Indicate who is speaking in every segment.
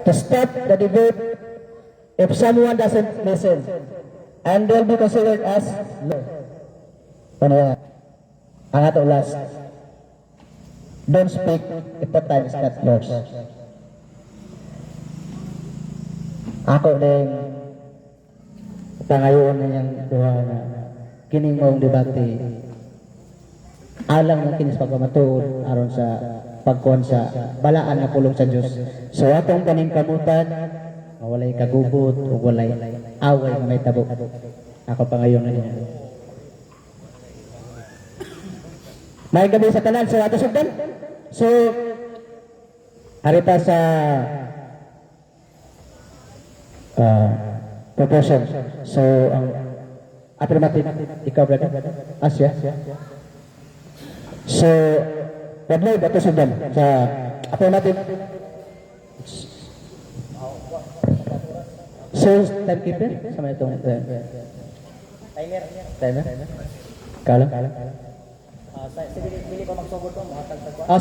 Speaker 1: to stop the debate if someone doesn't listen, and they'll be considered as low. Ano ang ato last? Don't speak if the time is not yours. Ako din pangayon na niyang duha na kining maong debate alang ng kinis pagkamatuod aron sa pagkuhan sa balaan na pulong sa Diyos. So atong paningkamutan, walay kagubot o walay away na may tabo. Ako pangayon na niya. May gabi sa tanan, so ato sugdan. So harita sa proportion. So ang affirmative, ikaw brother, Asya. So wadlay ato sugdan sa affirmative. So timekeeper sama itong timer. Kalang. Sige, pa magsugod ko,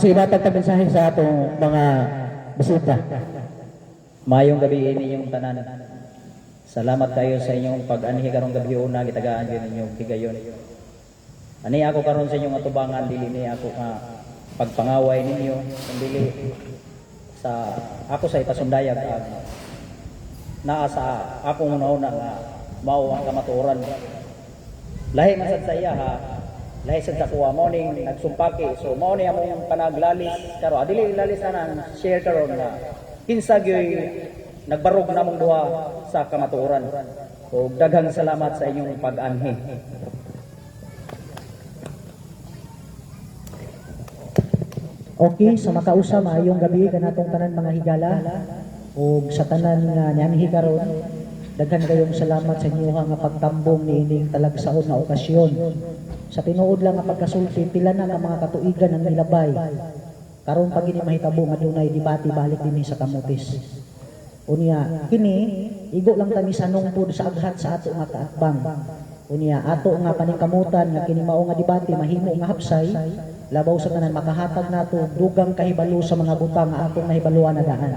Speaker 1: sige, matagtag mensahe sa atong mga bisita.
Speaker 2: Mayong gabi ini yung tanan. Salamat kayo sa inyong pag-anhi karong gabi una gitagaan gyud ninyo higayon. Ani ako karon sa inyong atubangan dili ni ako nga pagpangaway ninyo, dili sa ako sa ipasundayag naa sa akong una nga mao ang kamatuoran. Lahi man sad sa iya ha. Lahi sad sa kuha mo ning nagsumpaki. So mao ni among panaglalis karo adili lalis na share karon na kinsa gyoy nagbarog namong duha sa kamatuoran. O daghang salamat sa inyong pag-anhi.
Speaker 3: Okay, sa makausa maayong gabi kanatong tanan mga higala ug sa tanan nga nianhi karon. Daghan kayong salamat sa inyo nga pagtambong niining talagsaon na okasyon. Sa tinuod lang nga pagkasulti pila na nga mga katuigan ang nilabay. Karon pag ini mahitabo nga dunay debate balik dinhi sa kamutis. Unya kini igo lang tani sanong pud sa aghat sa ato nga kaatbang. Unya ato nga paningkamutan nga kini mao nga debate mahimo nga hapsay labaw sa tanan makahatag nato dugang kahibalo sa mga butang nga atong nahibaluan na daan.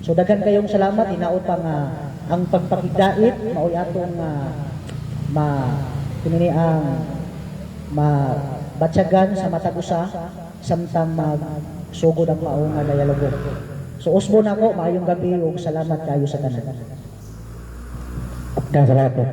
Speaker 3: So daghan kayong salamat hinaot pa nga ang pagpakidait maoy atong kinini ang mabatyagan sa matag usa samtang magsugod ang mao nga dialogo. So usbo na ko maayong gabi ug salamat kayo sa tanan.
Speaker 1: Salamat.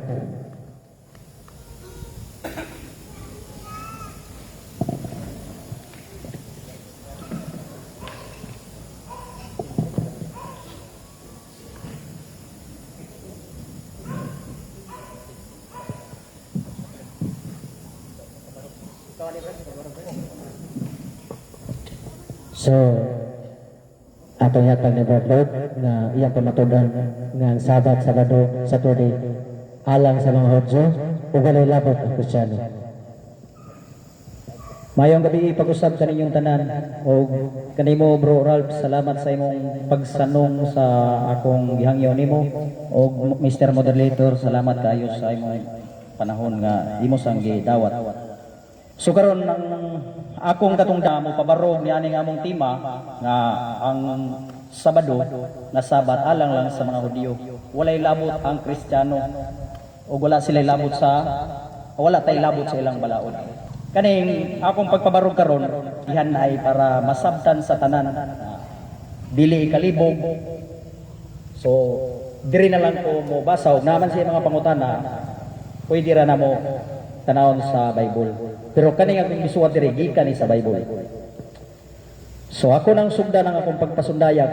Speaker 1: So atong yatag ni Brother na iyang pamatudan nga Sabat, Sabado, Saturday alang sa mga Hudyo ug walay labot ang Kristiyano.
Speaker 2: Mayong gabi pag-usab kaninyong tanan o kanimo Bro Ralph, salamat sa imong pagsanong sa akong gihangyo nimo o Mr. Moderator, salamat kayo sa imong panahon nga imo sang gidawat. So karon ang akong katungda mo pabarog ni ani nga among tema nga ang Sabado na Sabat alang lang sa mga Hudyo. Walay labot ang Kristiyano o wala sila labot wala tay labot sa ilang balaod. Kaning akong pagpabarog karon ihan ay para masabtan sa tanan. Dili kalibog. So diri na lang ko mo basaw naman siya mga pangutana. Pwede ra na mo tanawon sa Bible. Pero kani nga kung gisuwat diri gikan ni sa Bible. So ako nang sugdan ang akong pagpasundayag.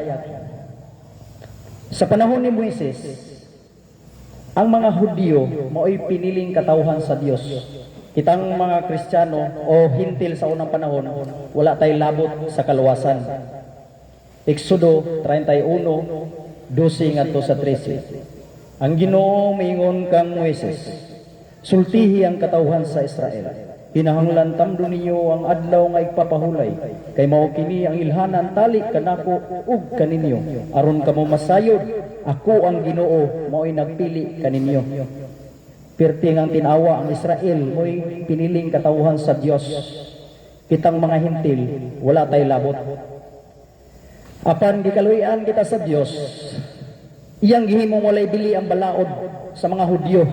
Speaker 2: Sa panahon ni Moises, ang mga Hudyo mao'y piniling katawhan sa Dios. Kitang mga Kristiyano o hintil sa unang panahon, wala tay labot sa kaluwasan. Exodo 31:12 ngadto sa 13. Ang Ginoo miingon kang Moises, sultihi ang katawhan sa Israel. Hinahanglan tamdo ninyo ang adlaw nga igpapahulay kay mao kini ang ilhanan tali kanako ug kaninyo aron kamo masayod ako ang Ginoo mao'y nagpili kaninyo. Perting ang tinawa ang Israel mo'y piniling katawhan sa Dios. Kitang mga hintil wala tay labot. Apan gikaluyan kita sa Dios, iyang gihimong walay bili ang balaod sa mga Hudyo.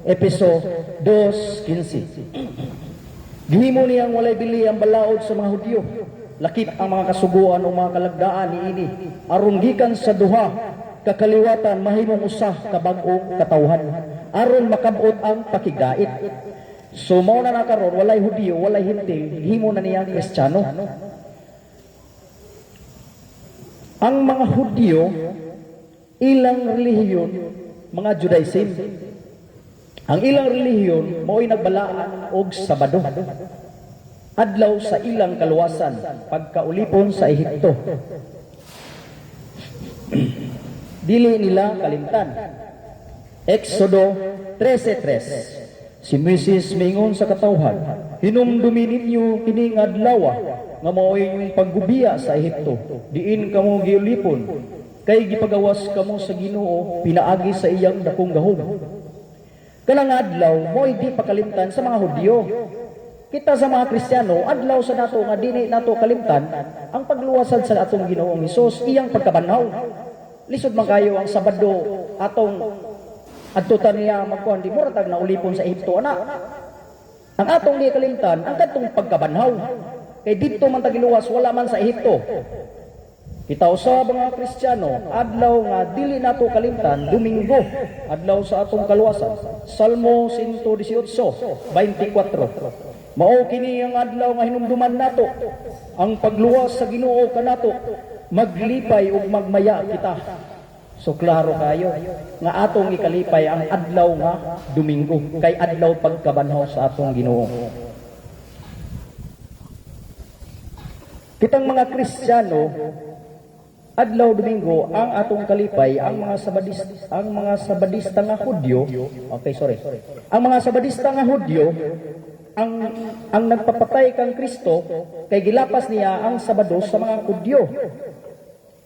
Speaker 2: Efeso 2:15. Gihimo niyang walay bili ang balaod sa mga Hudyo. Lakip ang mga kasuguan o mga kalagdaan niini aron gikan sa duha kakaliwatan mahimong usa ka bag-ong katawhan aron makabot ang pakigdait. So mao na karon walay Hudyo, walay Hintil, himo na niyang Kristiyano. Ang mga Hudyo, ilang relihiyon, mga Judaism. Ang ilang relihiyon, mao'y nagbalaan og Sabado. Adlaw sa ilang kaluwasan, pagkaulipon sa Ehipto. Dili nila kalimtan. Exodo 13:3. Si Moses mingon sa katawhan, hinumdumi ninyo kining adlaw nga mao'y yung paggubiya sa Ehipto. Diin kamo giulipon, kay gipagawas kamo sa Ginoo pinaagi sa iyang dakong gahom. Kanang adlaw mo'y di pakalimtan sa mga Hudyo. Kita sa mga Kristiyano, adlaw sa nato nga dili nato kalimtan ang pagluwasad sa atong Ginoong Hesus, iyang pagkabanhaw. Lisod man kayo ang Sabado atong adtutan niya magkuhan di muratag na ulipon sa Ehipto ana. Ang atong di kalimtan ang kadtong pagkabanhaw. Kay dito man tagiluwas wala man sa Ehipto. Kita usab mga Kristiyano, adlaw nga dili nato kalimtan, Domingo, adlaw sa atong kaluwasan. Salmo 118:24. Mao kini ang adlaw nga hinumduman nato ang pagluwas sa Ginoo kanato, maglipay ug magmaya kita. So klaro kayo nga atong ikalipay ang adlaw nga Domingo, kay adlaw pagkabanhaw sa atong Ginoo. Kitang mga Kristiyano, adlaw Domingo ang atong kalipay, ang mga sabadista nga Hudyo, ang mga sabadista nga Hudyo ang nagpapatay kang Kristo kay gilapas niya ang Sabado sa mga Hudyo.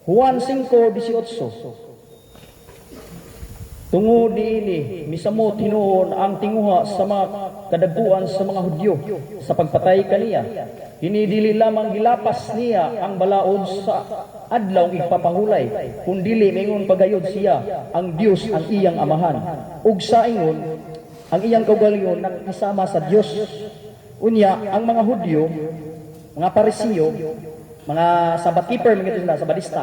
Speaker 2: Juan 5:18. Tungod niini misamo tinuon ang tinguha sa mga kadaguan sa mga Hudyo sa pagpatay kaniya. Dinidili lamang gilapas niya ang balaod sa adlaw ipapahulay, kundili mingon pagayod siya ang Dios ang iyang amahan, ug sa ingon ang iyang kaugalingon nakasama sa Dios. Unya ang mga Hudyo, mga Parisiyo, mga Sabbath keeper, mga sila Sabadista,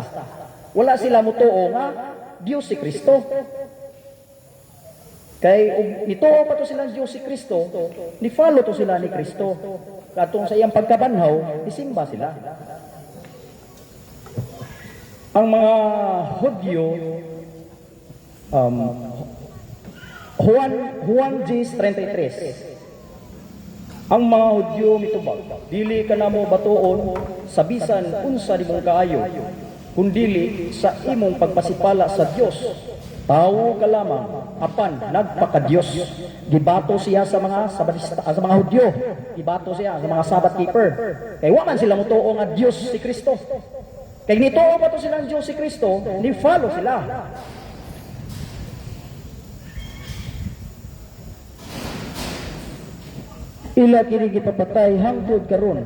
Speaker 2: wala sila mutuo nga Dios si Kristo. Kay nituo pa to sila Dios si Kristo, ni follow to sila ni Kristo. Katong sa iyang pagkabanhaw, isimba sila. Ang mga Hudyo, Juan 10:33. Ang mga Hudyo mitubag, dili ka na mo batuon sa bisan unsa di mong kaayo, kundili sa imong pagpasipala sa Dios. Tawo ka lamang, apan nagpaka-Dios. Gibato siya sa mga Sabadista, sa mga Hudyo. Gibato siya sa mga Sabbath keeper. Kay wa man sila mutuo nga Dios si Kristo. Kay nituo pa to silang Dios si Kristo, ni follow sila. Ila kini gipapatay hangtod karon.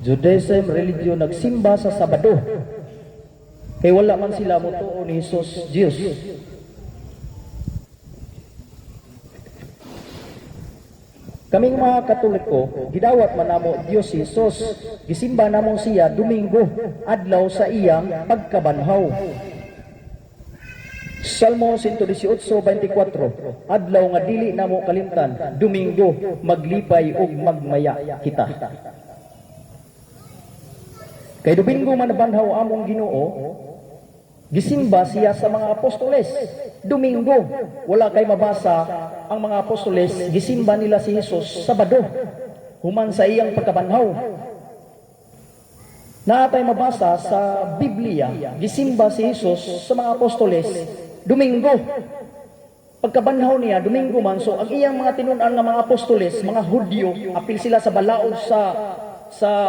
Speaker 2: Judaism religion nagsimba sa Sabado. Kay wala man sila mutuo ni Hesus Dios. Kaming mga Katoliko, gidawat man namo Dios si Hesus. Gisimba namo siya Domingo, adlaw sa iyang pagkabanhaw. Salmo 118:24. Adlaw nga dili namo kalimtan, Domingo, maglipay ug magmaya kita. Kay Domingo man nabanhaw among Ginoo, gisimba siya sa mga apostoles. Domingo, wala kay mabasa ang mga apostoles, gisimba nila si Hesus Sabado, human sa iyang pagkabanhaw. Naatay mabasa sa Biblia, gisimba si Hesus sa mga apostoles Domingo. Pagkabanhaw niya, Domingo man, so ang iyang mga tinunan nga mga apostoles, mga Hudyo, apil sila sa balaod sa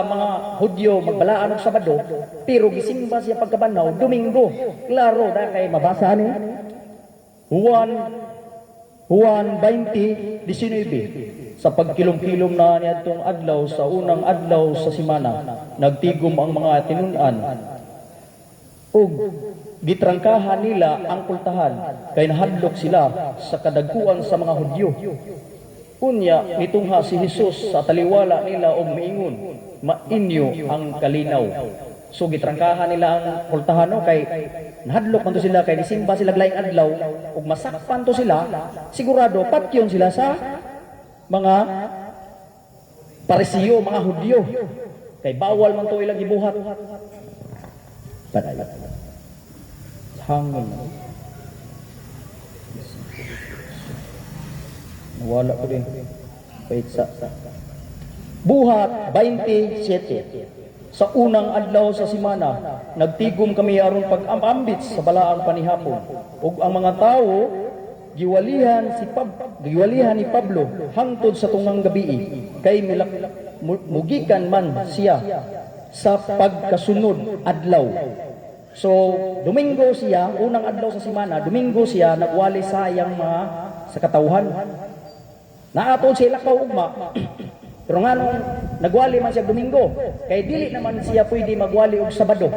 Speaker 2: mga Hudyo, magbalaan og Sabado, pero gisimba siya pagkabanhaw, Domingo. Klaro na kay mabasa ni Juan 20:19. Sa pagkilom-kilom na niadtong adlaw, sa unang adlaw sa semana, nagtigom ang mga tinunan ug gitrangkahan nila ang pultahan kay nahadlok sila sa kadagkuan sa mga Hudyo. Unya nitungha si Hesus sa taliwala nila og miingon, mainyo ang kalinaw. So gitrangkahan nila ang pultahan no, kay nahadlok man to sila kay nisimba sila laing adlaw ug masakpan to sila, sigurado patyon sila sa mga Parisiyo, mga Hudyo. Kay bawal man to ilang gibuhat. Patay. Hangin. Nawala ko din. Wait sa. Buhat 27. Sa unang adlaw sa simana, nagtigom kami aron pag-ambit sa balaang panihapon. Ug ang mga tao giwalihan ni Pablo hangtod sa tungang gabii kay mugikan man siya sa pagkasunod adlaw. So, Domingo siya, unang adlaw sa simana, Domingo siya nagwali sa iyang mga sa katawhan. Naatod siya lakaw ugma. Pero nga nung nagwali man siya Domingo, kay dili naman siya pwede magwali og Sabado.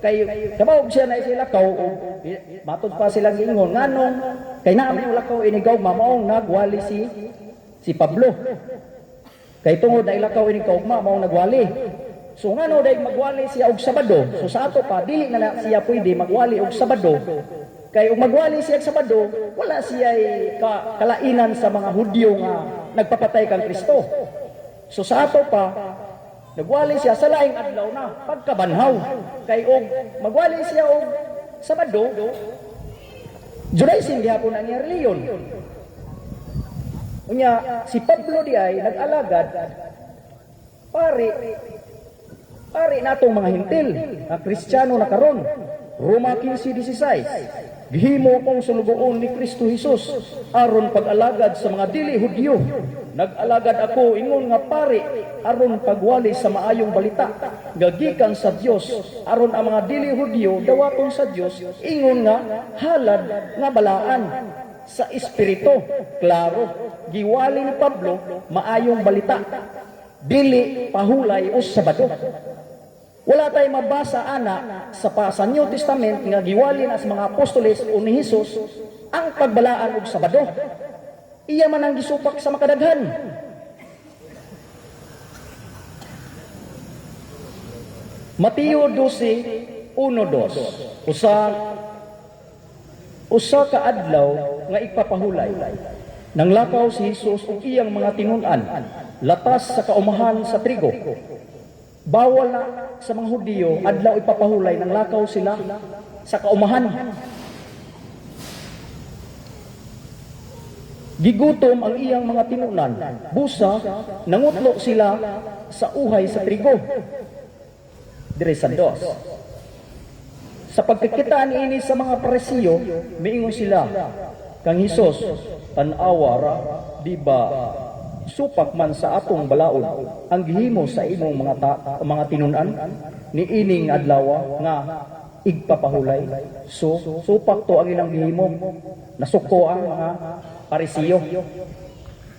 Speaker 2: Kay kabawog siya na siya lakaw, matod pa silang giingon, nganong kay naamay lakaw inigaw mamaong nagwali si Pablo. Kay tungod na ilakaw inigaw mamaong nagwali. So ngano dahil magwali siya og Sabado. So sa ato pa dili na siya pwede magwali og Sabado. Kay ug magwali siya og Sabado, wala siya kalainan sa mga Hudyo nga nagpapatay kang Kristo. So sa ato pa nagwali siya sa laing adlaw na pagkabanhaw. Kay og magwali siya og Sabado, Judaism gihapon ang iyang reliyon. Unya si Pablo di ay nag-alagad pari natong mga hintil, na Kristiyano na karon. Roma 15:16. Gihimo akong sulugoon ni Kristo Jesus aron pag-alagad sa mga dili Hudyo. Nag-alagad ako ingon nga pari aron pagwali sa maayong balita gagikan sa Dios aron ang mga dili Hudyo dawaton sa Dios ingon nga halad nga balaan sa espiritu. Klaro, giwali ni Pablo maayong balita, dili pahulay o Sabado. Wala tay mabasa ana sa New Testament nga giwali na sa mga apostoles o ni Hesus ang pagbalaan og Sabado. Iya man ang gisupak sa makadaghan. Mateo 12:1-2. Usa ka adlaw nga ipapahulay. Nanglakaw si Hesus ug iyang mga tinun-an latas sa kaumahan sa trigo. Bawal na sa mga Hudyo adlaw ipapahulay, nanglakaw sila sa kaumahan. Gigutom ang iyang mga tinunan, busa nangutlo sila sa uhay sa trigo. Dire sa 2. Sa pagkikita niini sa mga Parisiyo, miingon sila kang Hesus, tan-awa ra, di ba supak man sa atong balaod ang gihimo sa imong mga tinunan ni ining adlaw nga igpapahulay. So supak to ang ilang gihimo, nasuko ang mga Parisiyo.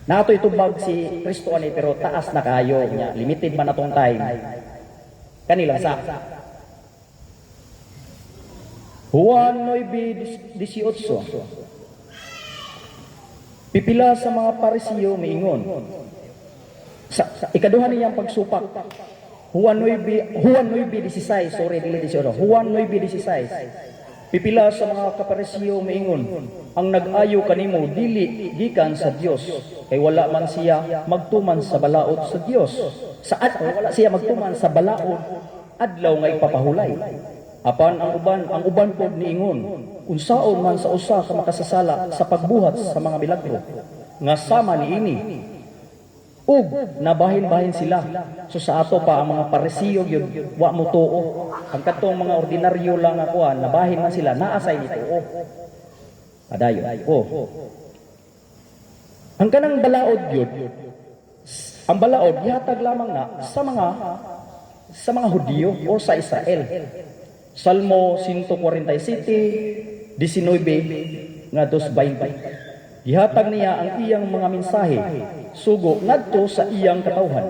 Speaker 2: Nato itubag si Kristo ani pero taas na kayo nya, limited man atong time. Kanila sa Juan 9:18. Pipila sa mga Parisiyo miingon. Sa ikaduha niyang pagsupak. Juan 9:16, sorry, dili 18. Juan 9:16. Pipila sa mga kaparisiyo miingon, ang nag-ayo kanimo dili gikan sa Dios, kay wala man siya magtuman sa balaod sa Dios. Wala siya magtuman sa balaod adlaw nga ipapahulay. Apan ang uban pod niingon, unsaon man sa usa ka makasasala sa pagbuhat sa mga milagro nga sama niini. Ug nabahin-bahin sila. So sa ato pa ang mga Parisiyo gyud wa mo tuo. Ang katong mga ordinaryo lang ako nabahin man sila, naasay ni tuo. Adayon. Ang kanang balaod gyud, ang balaod gihatag lamang na sa mga Hudyo o sa Israel. Salmo 147, 19 nga 2:20. Gihatag niya ang iyang mga mensahe sugo ngadto sa iyang katawhan.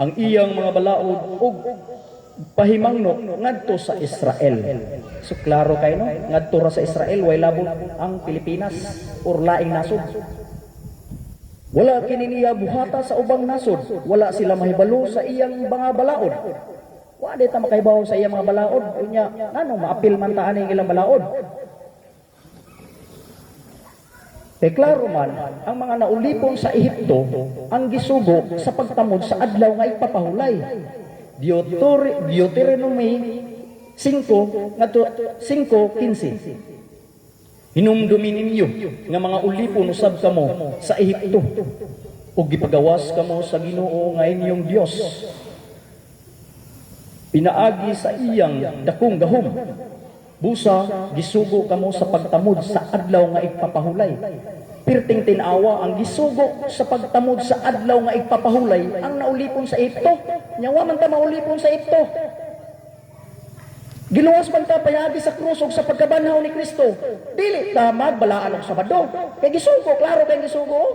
Speaker 2: Ang iyang mga balaod ug pahimangno ngadto sa Israel. So klaro kay no, ngadto ra sa Israel way labot ang Pilipinas or laing nasod. Wala kini niya buhata sa ubang nasod, wala sila mahibalo sa iyang mga balaod. Wa di ta makahibaw sa iyang mga balaod, unya nganong maapil man ta ani ilang balaod. Kay klaro man, ang mga naulipon sa Ehipto ang gisugo sa pagtamod sa adlaw nga ipapahulay. Deuteronomy 5 ngadto 5:15. Hinumdumi ninyo nga mga ulipon usab kamo sa Ehipto ug gipagawas kamo sa Ginoo nga inyong Dios. Pinaagi sa iyang dakong gahom. Busa gisugo kamo sa pagtamod sa adlaw nga ipapahulay. Pirting tinawa ang gisugo sa pagtamod sa adlaw nga ipapahulay ang naulipon sa Ehipto. Nyawa man ta maulipon sa Ehipto. Giluwas man ta payagi sa krus ug sa pagkabanhaw ni Kristo. Dili ta magbalaan og Sabado. Kay gisugo, klaro kay gisugo.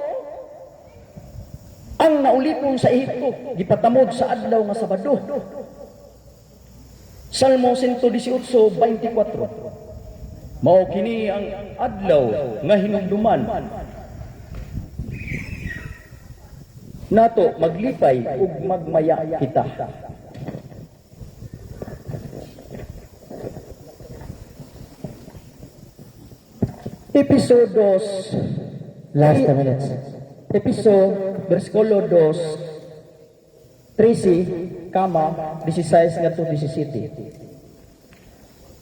Speaker 2: Ang naulipon sa Ehipto gipatamod sa adlaw nga Sabado. Salmo 118:24. Mao kini ang adlaw nga hinumduman nato maglipay ug magmaya kita. Episodos
Speaker 1: Last 10 minutes.
Speaker 2: versikulo 2, 13, 16 ngadto 17.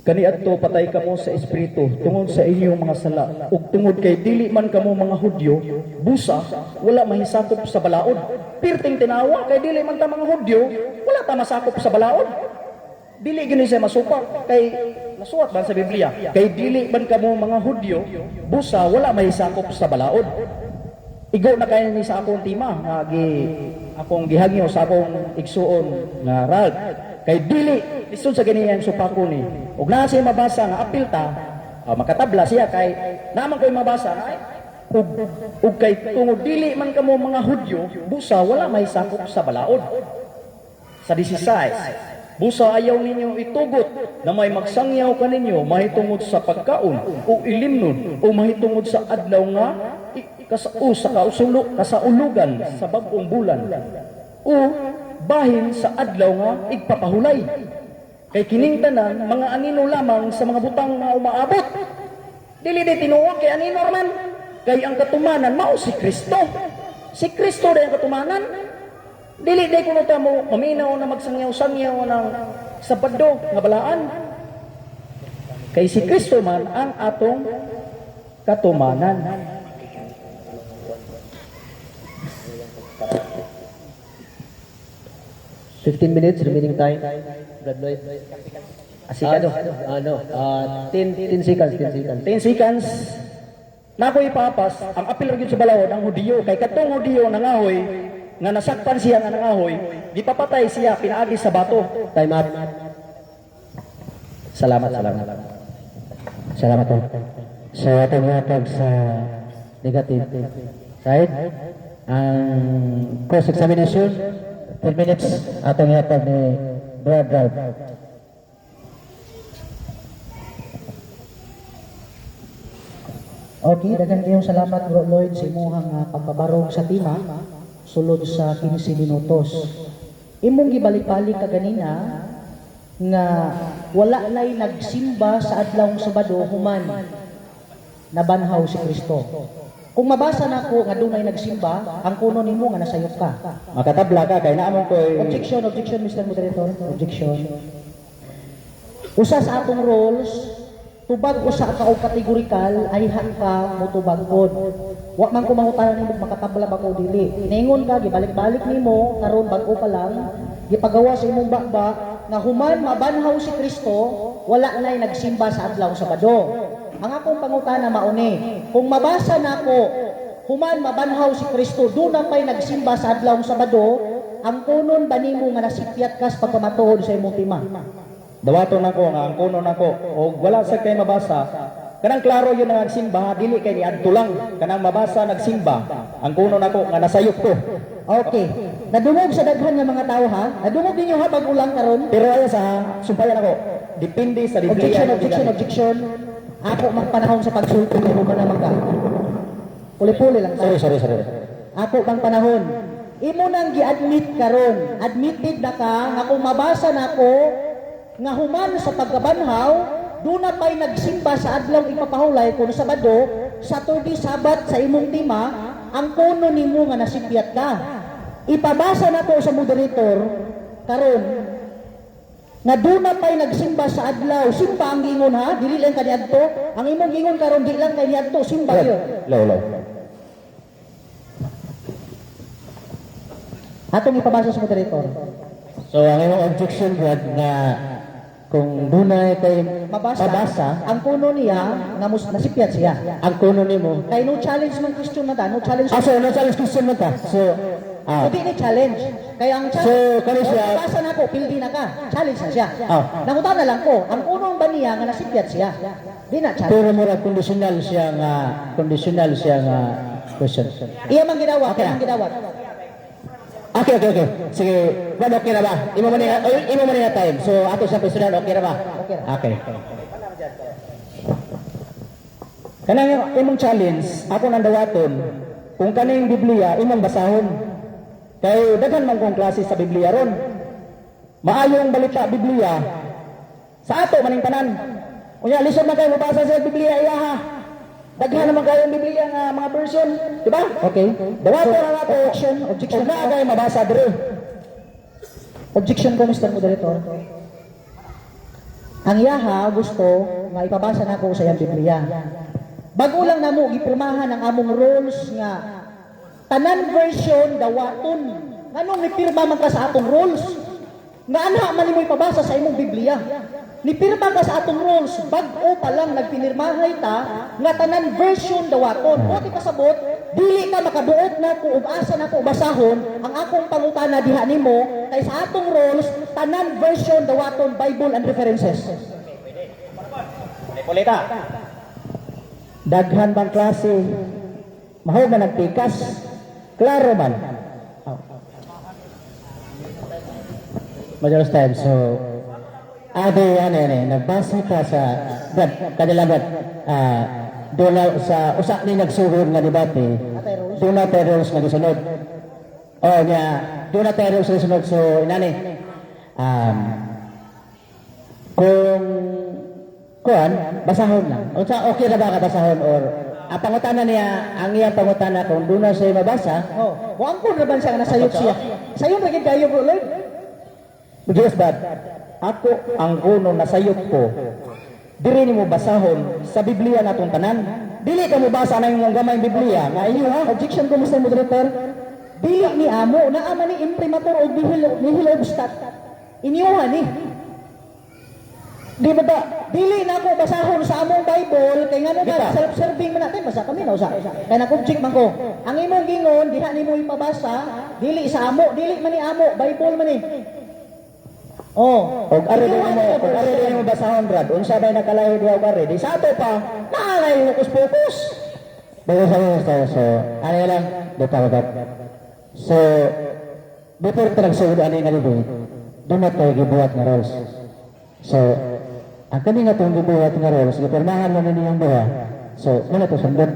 Speaker 2: Kaniadto patay kamo sa espiritu tungod sa inyong mga sala ug tungod kay dili man kamo mga Hudyo busa wala mahisakop sa balaod. Pirting tinawa kay dili man ta mga Hudyo wala ta masakop sa balaod. Dili gini siya masupa kay nasuwat man sa Biblia kay dili man kamo mga Hudyo busa wala mahisakop sa balaod. Igo na kayo ni sa akong tima nga akong gihangyo sa akong igsuon nga Ralph kay dili lisod sa ganiyan supako ni ug naa siya mabasa nga apil ta makatabla siya kay naman ko'y mabasa nga ug kay tungod dili man kamo mga Hudyo busa wala may sakop sa balaod. Sa 16 busa ayaw ninyo itugot na may magsangyaw kaninyo mahitungod sa pagkaon o ilimnon o mahitungod sa adlaw nga kasaulugan sa bag-ong bulan o bahin sa adlaw nga igpapahulay. Kay kining tanan mga anino lamang sa mga butang nga umaabot. Dili di tinuod kay anino man. Kay ang katumanan mao si Kristo. Si Kristo day ang katumanan. Dili day kuno ta mo maminaw na magsangyaw-sangyaw ng Sabado nga balaan. Kay si Kristo man ang atong katumanan.
Speaker 3: 15 minutes remaining time. Brad Lloyd.
Speaker 2: Asikado.
Speaker 3: 10 seconds, 10 seconds.
Speaker 2: 10 seconds. Nakoy ipapas ang apil ra gyud sa balawod ang Hudiyo kay katong Hudiyo nangahoy nga nasakpan siya nga nangahoy gipapatay siya pinaagi sa bato.
Speaker 3: Time up.
Speaker 2: Salamat.
Speaker 1: Salamat po. Sa ating hatag sa negative side, ang cross-examination, 10 minutes atong hatag ni Brad Ralph.
Speaker 3: Okay, daghan kayong salamat Bro Lloyd sa imuhang pagbabarog sa tima sulod sa 15 minutos. Imong gibalik-balik ka ganina nga wala nay nagsimba sa adlawng Sabado human nabanhaw si Kristo. Kung mabasa nako nga dunay nagsimba, ang kuno nimo nga nasayop ka.
Speaker 2: Makatabla ka kay naamon koy
Speaker 3: Objection, Mr. Moderator. Objection. Usa sa atong rules, tubag usa ka o kategorikal ay ka motubag pod. Wa man ko mangutanan nimo makatabla ba ko dili. Ningon ka gibalik-balik nimo karon bag-o pa lang gipagawa sa imong bakba nga human mabanhaw si Kristo, wala nay nagsimba sa adlaw Sabado. Ang akong pangutana mauni, kung mabasa nako human mabanhaw si Kristo, doon na pa'y nagsimba sa adlaw Sabado, ang kunon ba nimo nga nasipyat kas pagkamatuod sa imong tima?
Speaker 2: dawaton nako nga ang kuno nako og wala sa kay mabasa Kanang klaro yun na nagsimba, dili kay ni adto lang. Kanang mabasa nagsimba, ang kuno nako nga nasayop ko.
Speaker 3: Okay. Nadungog sa daghan nga mga tao ha. Nadungog ninyo ha pag ulang karon.
Speaker 2: Pero ayo sa sumpayan ako, depende sa Biblia.
Speaker 3: Objection. Ako magpanahon sa pagsulti ni mo na magka. Puli-puli lang.
Speaker 2: Sorry.
Speaker 3: Ako bang panahon. Imo nang gi-admit karon. Admitted na ka nga kung mabasa nako nga human sa pagkabanhaw, doon na pa'y nagsimba sa adlaw ipapahulay kuno Sabado, Saturday, Sabat sa imong tima, ang kuno nimo nga nasipyat ka. Ipabasa na ko sa moderator karon nga doon na pa'y nagsimba sa adlaw. Simba ang gingon ha, dili lang kaniadto. Ang imong gingon karon di lang kaniadto, simba yun.
Speaker 2: Law.
Speaker 3: Atong ipabasa sa moderator.
Speaker 1: So, ang imong objection, Brad, na kung dunay kay
Speaker 3: Mabasa, ang kuno niya nga nasipyat siya.
Speaker 1: ang kuno nimo.
Speaker 3: Kay no challenge man question na ta, no challenge.
Speaker 1: So, no challenge question man ta. So,
Speaker 3: Hindi ni challenge. Kaya ang challenge,
Speaker 1: So, kani siya-
Speaker 3: mabasa na ko, pildi na ka. Challenge na siya.
Speaker 1: Ah.
Speaker 3: Na lang ko, ang unong ba niya nga nasipyat siya? Di na challenge.
Speaker 1: pero mura conditional siya nga question.
Speaker 3: Iya man gidawat,
Speaker 1: Okay
Speaker 3: iya
Speaker 1: na.
Speaker 3: man gidawat.
Speaker 1: Okay. Sige, Brad, okay na ba? Imo man nga time. So, ato sa personal, okay na ba?
Speaker 3: Okay na.
Speaker 1: Okay.
Speaker 2: Kanang imong challenge, ako nang dawaton, kung kaning Biblia imong basahon. Kay daghan man kong klase sa Biblia ron. Maayong balita Biblia sa ato maning tanan. Unya lisod na kayo mabasa sa Biblia iyaha. Daghan naman kayo ang Biblia nga mga version, di ba?
Speaker 3: Okay.
Speaker 2: Dawaton na nato.
Speaker 3: Objection.
Speaker 2: Ug naa kayo mabasa diri.
Speaker 3: Objection ko, Mr. Moderator. Ang yaha gusto nga ipabasa na ko sa iyang Biblia. Bago lang namo gipirmahan ang among rules nga tanan version dawaton. Nganong nipirma man ka sa atong rules? Nga ana man nimo ipabasa sa imong Biblia. Nipirma ka sa atong rules, bag-o pa lang nagpinirmahay ta nga tanan version dawaton. O di pasabot, dili ka makaduot na ko ug asa na ko basahon ang akong pangutana diha nimo kay sa atong rules tanan version dawaton Bible and references.
Speaker 2: Polita. Daghan bang klase? Mahog man nagpikas. Klaro man.
Speaker 1: Madalas time. So, nagbasa ka sa kanila Brad, doon na sa usa ni nagsuhod nga debate, doon na tayo rules nga gisunod. Doon na tayo rules nga gisunod. So, inani, kung basahon lang. O sa okay na ba ka basahon or pangutana niya, ang iyang pangutana kung doon na siya mabasa,
Speaker 3: Mo ang kun raban siya nga nasayop siya. Sayon ra gid kayo bro Lord.
Speaker 2: Yes, but ako ang kuno nasayop ko. Diri nimo basahon sa Biblia natong tanan. Dili ka mo basa na imong gamay Biblia nga iyo ha.
Speaker 3: Objection ko, Mr. Moderator. Dili ni amo na ama ni imprimatur o nihil obstat. Inyuhan ni. Di ba ba? Dili na ako basahon sa among Bible kay ngano
Speaker 2: Di ba?
Speaker 3: ka self-serving man natin basa kami na usa. Kay nag-object man ko. Ang imong gingon diha nimo ipabasa dili sa amo, dili man ni amo, Bible man ni. Oh,
Speaker 2: Og ari din mo basahon Brad. Unsa bay nakalayo diha og ari? Di sa ato pa. Naalay lukus-pukus.
Speaker 1: So, ano lang, So, before ito nagsugod ano yung nalibig, doon na tayo gibuhat nga rules. So, ang kani nga itong gibuhat nga rules, gipirmahan mo na niyang buha. So, muna ito sundot.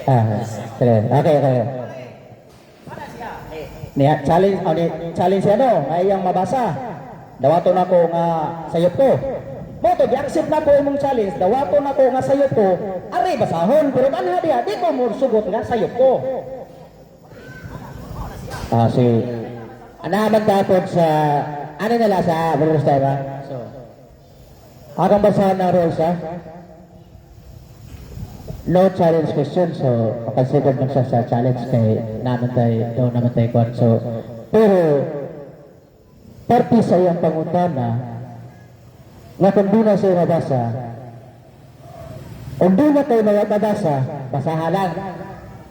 Speaker 1: Okay.
Speaker 2: Niya challenge siya no, ay ang mabasa. Dawaton ako nga sayop ko. Moto di-accept na ko imong challenge. Dawaton ako nga sayop ko. Ari basahon pero kanha diha di ko mo sugot nga sayop ko.
Speaker 1: Anahamag tapos sa, ano nila sa rules tayo ba? So, akong basahan ng rules ha? No challenge question, so consider mo siya sa challenge kay naman tayo kwan. So, pero parte sa iyang pangutana nga kung doon na siya mabasa, kung doon na kayo mabasa, basahan lang.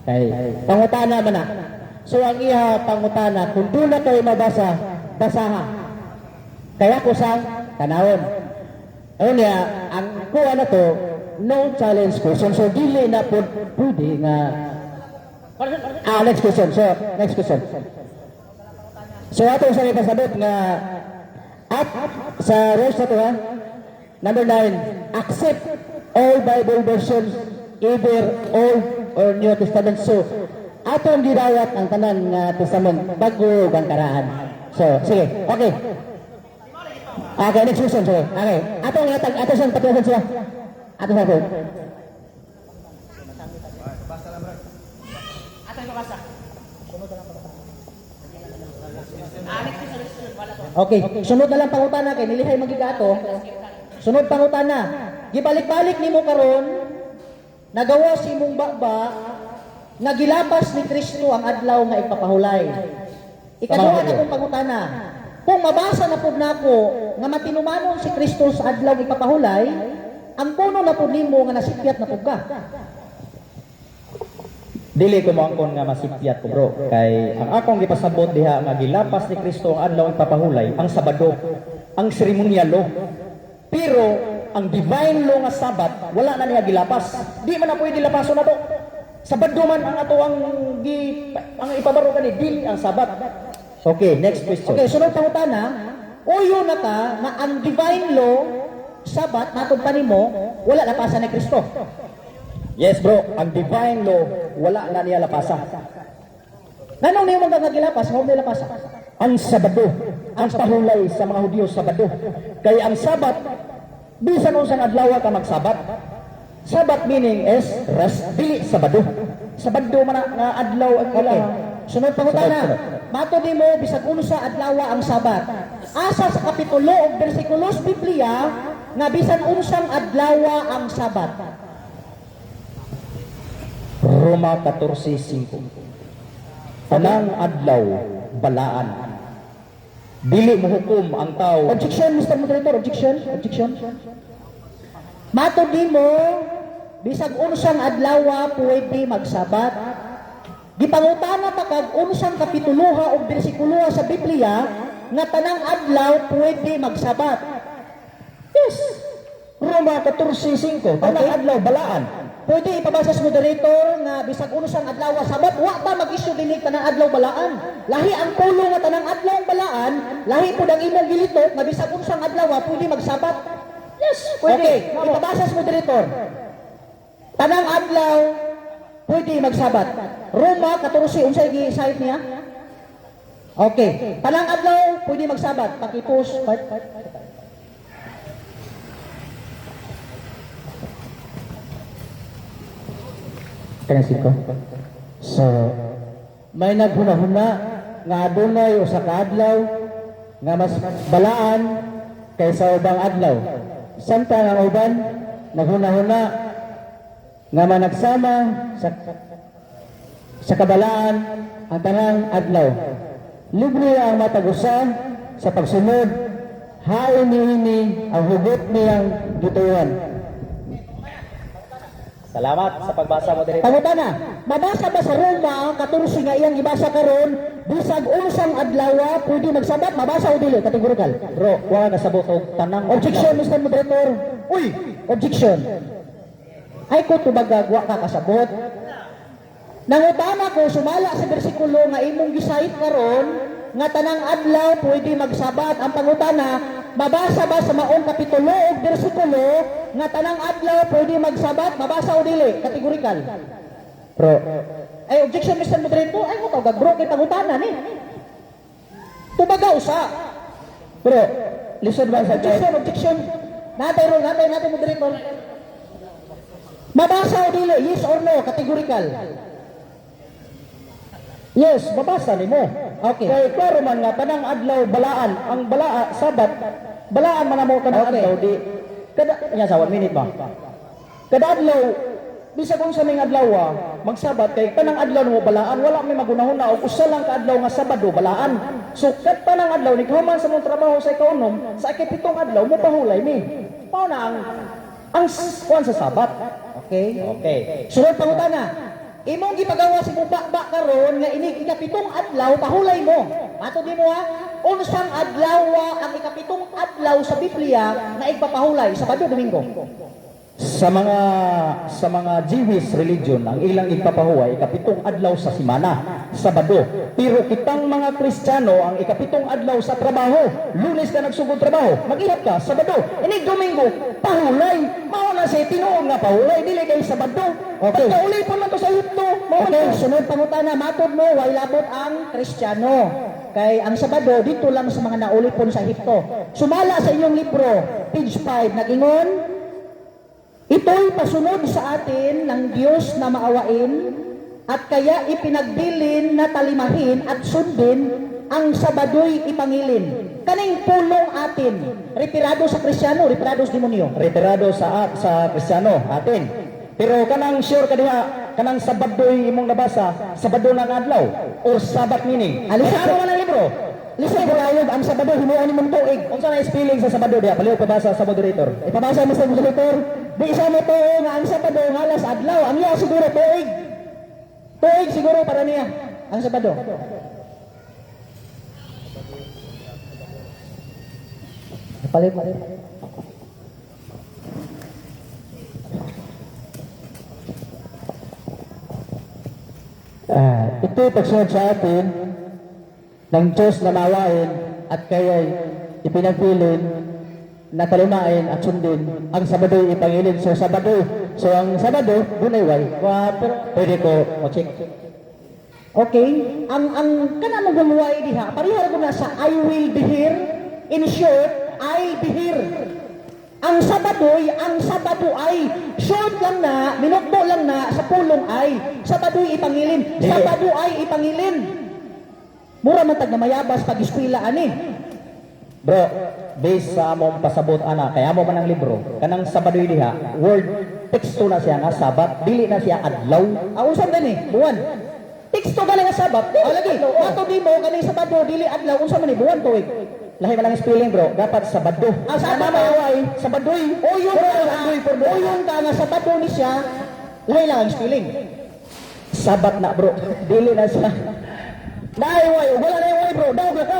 Speaker 1: Kay pangutana man na. So ang iya pangutana, kung doon na kayo mabasa, basahan. Kaya ko sang tanawon. Ayun niya, ang kuha na to, no challenge question. So, dili na po pwede nga. Next question. So, next question. So, ato sa ipasabot nga at sa verse na to ha, number 9, accept all Bible versions, either Old or New Testament. So, atong gidawat ang tanan nga testament bago ang karaan. So, sige, okay. Okay, next question, sige. Okay, atong ihatag, ato siyang patiwasan sila. Ato siyang po.
Speaker 3: Okay, sunod na lang pangutana kay nilihay magigato. Sunod pangutana. Gibalik-balik nimo karon nagawa si imong baba nga gilapas ni Kristo ang adlaw nga ipapahulay. Ikaduha na kong pangutana. Kung mabasa na pud nako nga matinumanon si Kristo sa adlaw nga ipapahulay, ang kuno na pud nimo nga nasipyat na pud ka.
Speaker 2: Dili ko moangkon nga masipyat ko bro kay ang akong gipasabot diha nga gilapas ni Kristo ang adlaw ipapahulay ang Sabado, ang ceremonial law. Pero ang divine law nga Sabat wala na niya gilapas. Di man na pwede lapason na to. Sabado man ang ato ang ipabaro kani dili ang Sabat. Okay, next question.
Speaker 3: Okay, sunod pangutana. Uyo na ka nga ang divine law Sabat matod pa nimo wala lapasan ni Kristo.
Speaker 2: Yes bro, ang divine law wala na niya lapasa.
Speaker 3: Nanong niyo mga gilapas, mo lapasa?
Speaker 2: Ang Sabado, ang pahulay sa mga Hudyo Sabado. Kaya ang Sabat, bisan unsang adlaw ka magsabat. Sabat meaning is rest, dili Sabado. Sabado man nga adlaw ang
Speaker 3: Okay. Sunod pangutana. Matod nimo bisag unsa adlaw ang Sabat. Asa sa kapitulo ug bersikulos Biblia nga bisan unsang adlaw ang Sabat.
Speaker 2: Roma 14:5. Tanang adlaw balaan. Dili mohukom ang tao.
Speaker 3: Objection, Mr. Moderator. Objection. Matod nimo bisag unsang adlaw pwede magsabat. Gipangutana pa kag unsang kapituloha ug bersikuloha sa Biblia nga tanang adlaw pwede magsabat. Yes.
Speaker 2: Roma 14:5. Tanang adlaw balaan.
Speaker 3: Pwede ipabasa sa moderator nga bisag unsang adlaw sabat wa ta mag-issue dinhi tanang adlaw balaan. Lahi ang pulo nga tanang adlaw balaan, lahi pud ang imong gilitok nga bisag unsang adlaw pwede magsabat. Yes, pwede. Okay, ipabasa sa moderator. Tanang adlaw pwede magsabat. Roma 14 unsay gi-cite niya? Okay, tanang adlaw pwede magsabat. Paki-post.
Speaker 1: Kanasip ko. So, may naghuna-huna nga adunay usa ka adlaw nga mas balaan kaysa ubang adlaw. Samtang ang uban naghuna-huna nga managsama sa kabalaan ang tanang adlaw. Libre ang matag-usa sa pagsunod, hain niini ang hugot niyang gituan.
Speaker 2: Salamat sa pagbasa mo diri.
Speaker 3: Pangutana, mabasa ba sa Roma ang 14 nga iyang ibasa karon bisag unsang adlaw pwede magsabat? Mabasa o dili? Categorical.
Speaker 2: Bro, wa ka sabot og tanang
Speaker 3: Objection, Mr. Moderator. Uy! Objection. Ay ko tubagag wa ka kasabot. Nangutana ko sumala sa bersikulo nga imong gisait karon nga tanang adlaw pwede magsabat. Ang pangutana, mabasa ba sa maong kapitulo o bersikulo nga tanang adlaw pwede magsabat? Mabasa o dili? Categorical.
Speaker 2: Bro,
Speaker 3: Ay, objection, Mr. Moderator. Ay, mo tawag bro, kay pangutana ni. Tubaga usa.
Speaker 1: Pero, lisod ba sa
Speaker 3: Objection. Natay, Moderator. Mabasa o dili? Yes or no? Categorical.
Speaker 2: yes, mabasa nimo.
Speaker 3: Okay.
Speaker 2: Kay klaro man nga tanang adlaw balaan, ang balaa Sabat, balaan man mo tanang
Speaker 3: Okay.
Speaker 2: adlaw di kada nya sa 1 minute ba. Kada adlaw bisag unsa may adlaw magsabat kay tanang adlaw mo balaan wala may magunahuna og usa lang ka adlaw nga Sabado balaan. So kat tanang adlaw ni human sa mong trabaho sa ekonom sa ikapitong adlaw mo pahulay mi. Mao na ang kuan sa Sabat.
Speaker 3: Okay.
Speaker 2: Okay.
Speaker 3: Sunod pangutana. imong gipagawa si bubak karon nga inig ikapitong adlaw pahulay mo. Mato di mo ha, unsang adlaw ang ikapitong adlaw sa Biblia nga igpapahulay, Sabado, Domingo.
Speaker 2: Sa mga Jewish religion, ang ilang ipapahulay ikapitong adlaw sa simana, Sabado. Pero kitang mga Kristiyano, ang ikapitong adlaw sa trabaho, Lunes ka nagsugod trabaho, mag-ihat ka, Sabado. Inig Domingo, pahulay. Mao na siya tinuod nga pahulay, dili kay Sabado.
Speaker 3: Okay.
Speaker 2: Pagkauli pa man to sa Ehipto.
Speaker 3: Okay, sunod pangutana, matod mo, way labot ang Kristiyano. Kay ang Sabado, dito lang sa mga naulipon sa Ehipto. Sumala sa inyong libro, page 5, nagingon, ito'y pasunod sa atin ng Diyos na maawain at kaya ipinagbilin na talimahin at sundin ang Sabado'y ipangilin. Kaning pulong atin, retirado sa Kristiyano, retirado sa demonyo.
Speaker 2: Retirado sa Kristiyano atin. Pero kanang sure ka diha, kanang Sabado'y imong nabasa, Sabado na adlaw or Sabat meaning.
Speaker 3: Alisa
Speaker 2: Ano man ang libro?
Speaker 3: Listen, bulayog ang Sabado, himuan ni mong tuig.
Speaker 2: Unsa na spelling sa Sabado diha? Paliw pabasa sa moderator.
Speaker 3: Ipabasa mo sa moderator, di isa mo to nga ang Sabado nga alas adlaw. Ang iya siguro tuig. Tuig siguro para niya ang Sabado. Palit.
Speaker 2: Ito pagsunod sa atin ng Diyos na mawain at kaya'y ipinagpilin na talimain at sundin ang Sabado'y ipangilin. So Sabado, so ang Sabado, dunay way. Pero pwede ko check.
Speaker 3: Okay, ang kana mo gumuway diha, parihara ko na sa I will be here. In short, I'll be here. Ang Sabado ay short lang na, minutbo lang na sa pulong ay Sabado'y ipangilin. Sabado ay ipangilin. Mura man tag na mayabas pag eskwela ani.
Speaker 2: Bro, based sa among pasabot ana, kaya mo man ang libro, kanang Sabado'y diha, word teksto na siya nga Sabat, dili na siya adlaw.
Speaker 3: Unsan gani? Buwan. Teksto ka nga Sabat. O lagi, ato di mo kaning Sabado dili adlaw unsa man ni buwan tuig.
Speaker 2: Lahi man ang spelling bro, dapat Sabado.
Speaker 3: Ang Sabado ay Sabadoy. Oyong ka nga Sabado ni siya. Lahi lang ang spelling.
Speaker 2: Sabat na bro, dili na siya.
Speaker 3: Naiway, wala na iway bro. Daw ka.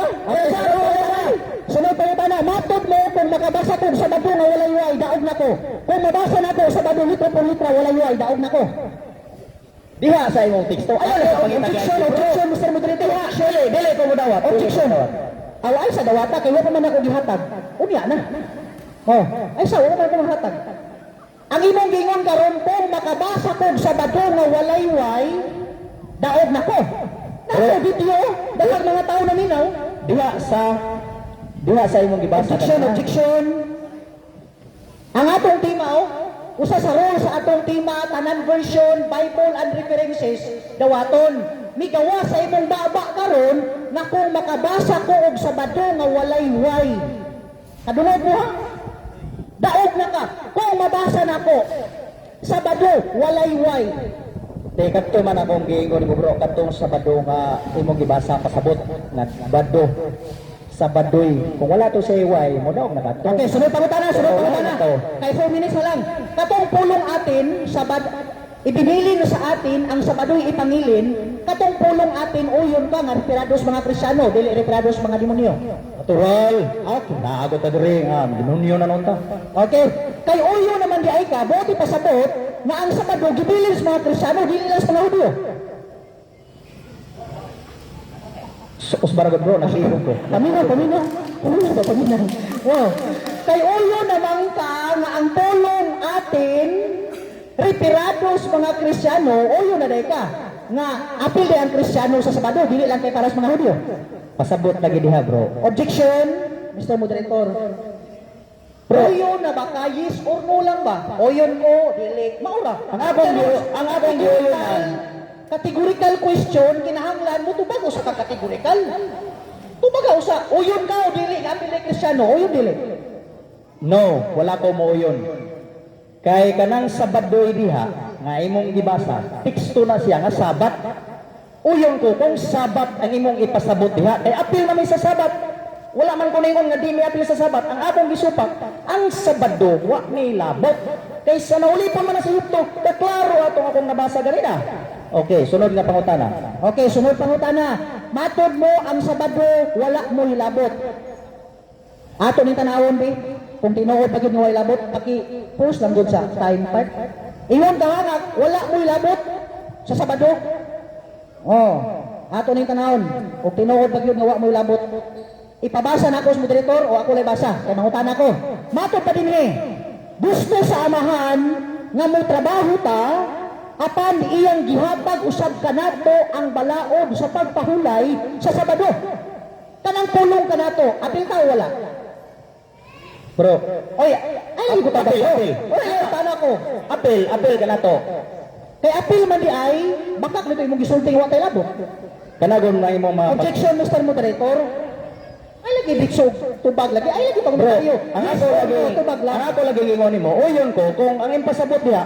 Speaker 3: Sunod pa yung na, matod mo kung makabasa ko Sabado nga wala iway, daog na ko. Kung mabasa na ko Sabado litro por litra wala iway, daog na ko.
Speaker 2: Diha sa imong teksto. Ayaw na sa pangitag.
Speaker 3: Objection, Mr. Moderator.
Speaker 2: Dili ko mo dawat.
Speaker 3: Objection. Ay sa dawata, kaya pa man ako gihatag. Unya na. Oh, ay sa wala man ako mahatag. Ang imong gingon karon kung makabasa ko Sabado nga walay way, daog na ko. Nako video, daghang mga tao na minaw.
Speaker 2: Diha sa imong gibasa.
Speaker 3: Objection. Ang atong tema usa sa role sa atong tema tanan version Bible and references dawaton. Migawa sa imong baba karon na kung makabasa ko og Sabado nga walay way. Kadungog mo ha? Daog na ka. Kung mabasa na ko Sabado walay way.
Speaker 2: Te kadto man akong giingon mo bro, kadtong Sabado nga imong gibasa pasabot nga Bado. Sabadoy. Kung wala to sa iway, mo daw na kadto.
Speaker 3: Okay, sunod pangutana.
Speaker 2: to.
Speaker 3: Kay 4 minutes na lang. Katong pulong atin, ibinili na sa atin ang Sabado'y ipangilin, katong pulong atin, uyon ka nga, retirados mga Kristyano, dili retirados mga demonyo.
Speaker 2: Natural. Okay, naagot ta diri nga demonyo na nun ta.
Speaker 3: Okay, kay uyo naman di ay ka, buti pasabot, nga ang Sabado, gibilin sa mga Kristyano, dili lang sa mga Hudyo.
Speaker 2: Usbaragot bro, nagsibog ko.
Speaker 3: Paminaw. Wow. Kay uyo naman ka, nga ang pulong atin, retirados mga Kristyano, uyo na day ka, nga apil day ang Kristyano sa Sabado, dili lang kay para sa mga Hudyo.
Speaker 2: Pasabot lagi diha bro.
Speaker 3: Objection, Mr. Moderator.
Speaker 2: Bro.
Speaker 3: Uyo na ba ka? Yes or no lang ba? Uyon ko, dili. Maura.
Speaker 2: Ang abong giuyonan.
Speaker 3: Categorical question, kinahanglan mo, tubago sa kategorical. Tubago sa, uyon ka o dili, apil day Kristyano, uyon dili.
Speaker 2: No, wala ko mo yun. Kay kanang Sabadoy diha nga imong gibasa, teksto na siya nga Sabat. Uyon ko kung Sabat ang imong ipasabot diha, kay apil na may sa Sabat. Wala man ko ningon nga di may apil sa Sabat. Ang abong gisupak, ang Sabado wa ni labot. Kay sa naulipon man na sa Ehipto, kaklaro atong akong nabasa ganina. Okay, sunod nga pangutana.
Speaker 3: Okay, sunod pangutana. Matod mo ang Sabado, wala mo hilabot. Ato ni tanawon bi, kung tinuod pagid nga wala hilabot, paki-post lang gud sa time part. Ingon ka nga, wala mo hilabot sa Sabado. Oh, ato ni tanawon, kung tinuod pagid nga wala mo hilabot. Ipabasa na ako sa moderator o ako lay basa, kay mangutana ko. Matod pa dinhi. Gusto sa amahan nga mo trabaho ta apan iyang gihatag usab kanato ang balaod sa pagpahulay sa Sabado. Kanang pulong kanato, apil ta o wala?
Speaker 2: Bro,
Speaker 3: Oy, ay ko ta ba?
Speaker 2: Apil.
Speaker 3: Oy, tana ko.
Speaker 2: apil ka na to.
Speaker 3: Kay apil man di ay bakak nito imong gisulti wa tay labot.
Speaker 2: Kanagon na imong mga
Speaker 3: Objection, Mr. Moderator. Ay lagi diksog tubag lagi. Ay lagi pag
Speaker 2: Bro,
Speaker 3: tayo.
Speaker 2: ang ako lagi,
Speaker 3: tubag lang.
Speaker 2: ang ako lagi ingon nimo, uyon ko kung ang impasabot niya.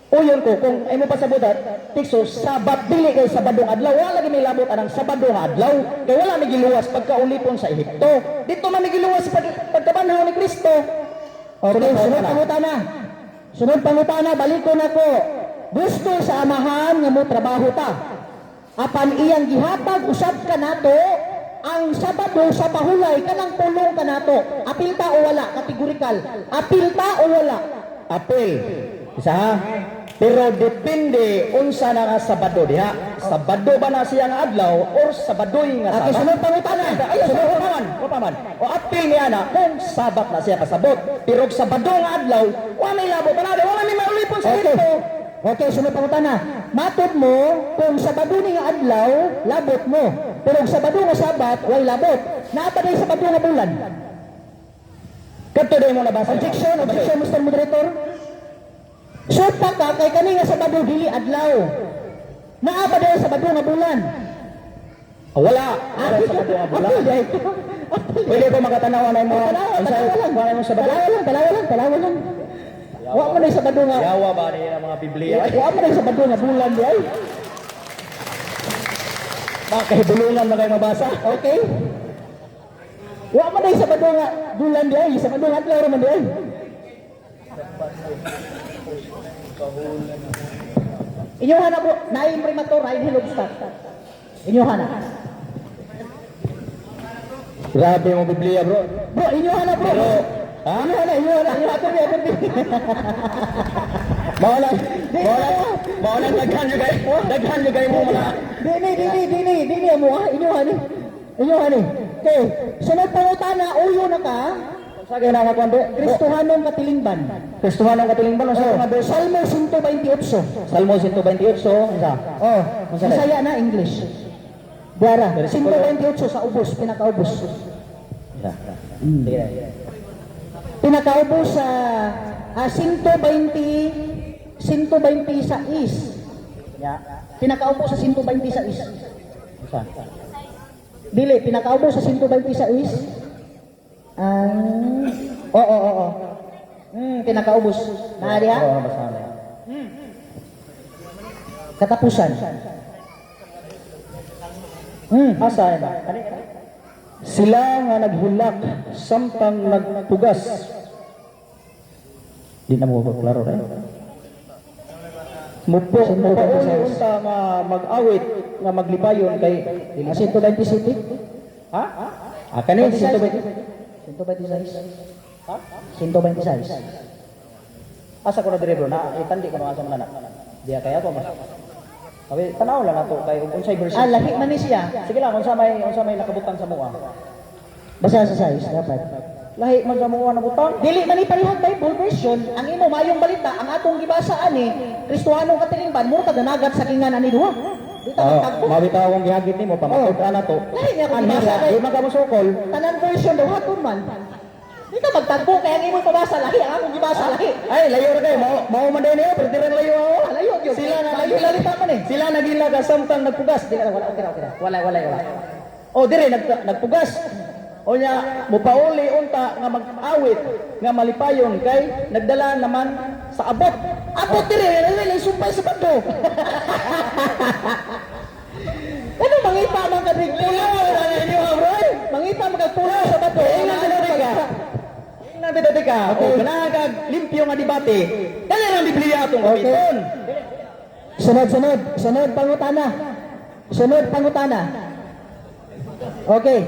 Speaker 2: Uyon ko kung ay mo pasabot at tikso Sabat dili kay Sabadong adlaw, wala lagi may labot anang Sabado nga adlaw. Kay wala nagiluwas pagkaulipon sa Ehipto. Dito man nagiluwas pagkabanhaw ni Kristo.
Speaker 3: Okay, sunod pangutana. Sunod pangutana, balik ko na ko. Gusto sa amahan nga mo trabaho ta. Apan iyang gihatag usab ka nato ang Sabado sa pahulay kanang pulong ka nato. Apil ta o wala? Kategorikal. Apil ta o wala?
Speaker 2: Apil. Isa ha? Pero depende unsa na nga Sabado diha. Sabado ba na siya nga adlaw or Sabadoy nga
Speaker 3: Okay,
Speaker 2: Sabat?
Speaker 3: sunod pangutana.
Speaker 2: Ay, sunod pa man. O apil niya na kung Sabat na siya kasabot. Pero og Sabado nga adlaw, wala may labot panade, wala may maulipon sa
Speaker 3: Okay.
Speaker 2: Ehipto.
Speaker 3: Okay, sunod pangutana. Matod mo kung Sabado ni nga adlaw, labot mo. Pero kung Sabado nga Sabat, way labot. Naapa day Sabado nga bulan.
Speaker 2: Kadto day mo nabasa.
Speaker 3: Objection, Mr. Moderator. Supa ka kay kani nga Sabado dili adlaw. Naa ba daw Sabado nga bulan?
Speaker 2: Wala. Wala Sabado nga bulan. Pwede ko makatanaw na mo. Wala mo Sabado.
Speaker 3: Talawa lang. Wa mo na Sabado nga.
Speaker 2: Yawa ba ni mga Biblia?
Speaker 3: Wa mo na Sabado nga bulan di ay.
Speaker 2: Makahibulungan na kayo mabasa.
Speaker 3: Okay? Wa mo na Sabado nga bulan di ay, Sabado nga adlaw man di ay. Inyuhan na po, naim primator, rain hilog start. Inyuhan na.
Speaker 2: Grabe yung Biblia, bro.
Speaker 3: Bro, inyuhan na bro.
Speaker 2: Pero, ha?
Speaker 3: Inyuhan na. Atur.
Speaker 2: Maulan, daghan nyo kayo mo mga.
Speaker 3: Dini mo ha, inyuhan eh. Okay, sunod pangutana, uyo na ka,
Speaker 2: Sa kayo na nga kwando?
Speaker 3: Kristohanong katilingban.
Speaker 2: Kristuhan ang katilingban. Sa mga verse.
Speaker 3: Salmo 128.
Speaker 2: Salmo 128. Isa.
Speaker 3: Oh,
Speaker 2: Unsa na?
Speaker 3: Bisaya na English. Dara,
Speaker 2: Versikulo.
Speaker 3: 128 sa ubos, pinakaubos.
Speaker 2: Isa. Sige na.
Speaker 3: Pinakaubos sa 126.
Speaker 2: Ya.
Speaker 3: Pinakaubos sa 126.
Speaker 2: Isa.
Speaker 3: Dili, pinakaubos sa 126. Ang oo. Pinakaubos. Naari ha?
Speaker 2: Oo, basahan na.
Speaker 3: Katapusan.
Speaker 2: Asa na? Sila nga naghulak sampang nagpugas. Di na mo klaro rin. Mupo unta nga mag-awit nga maglipayon kay
Speaker 3: 127.
Speaker 2: ha? Ah, kani 120.
Speaker 3: 126.
Speaker 2: Ha?
Speaker 3: 126.
Speaker 2: Asa ko na dire bro na itandi ko na asa man na. Diya kaya ko mas. Sabi tanaw lang nato kay unsay verse.
Speaker 3: Lahi man ni siya.
Speaker 2: Sige lang unsa may nakabutang sa mua.
Speaker 3: Basa sa size dapat.
Speaker 2: Lahi man sa mua nabutang.
Speaker 3: Dili man iparihag Bible version, ang imo mayong balita, ang atong gibasa ani, Kristohanong katilingban mo kadanagat sa kingan ani duha. Di ta magtagpo.
Speaker 2: Mabitaw akong gihagit nimo pamatod ana to.
Speaker 3: Lahi niya kung
Speaker 2: Ano
Speaker 3: gibasa
Speaker 2: di
Speaker 3: kay
Speaker 2: magamusukol.
Speaker 3: tanan version daw hatun man. Di ka magtagpo kaya ang imo pabasa lahi, ang akong gibasa lahi.
Speaker 2: Ay layo ra kayo mao man din niyo pero dire layo ako.
Speaker 3: Layo gyud.
Speaker 2: Sila na
Speaker 3: layo balita man eh.
Speaker 2: Sila nagila ka samtang nagpugas. Di wala okay. Wala. Oh dire nagpugas. O nya mupauli unta nga mag-awit nga malipayon kay nagdala naman sa abot.
Speaker 3: Abot dire, lay sumpay sa bando. Ano mangita man ka ring pulo ninyo bro? Mangita magpulo sa bato.
Speaker 2: Ingnan bitaw ka. O kanagag limpyo nga debate. Dali lang Biblia atong gamiton.
Speaker 1: Sunod pangutana. Sunod pangutana. Okay.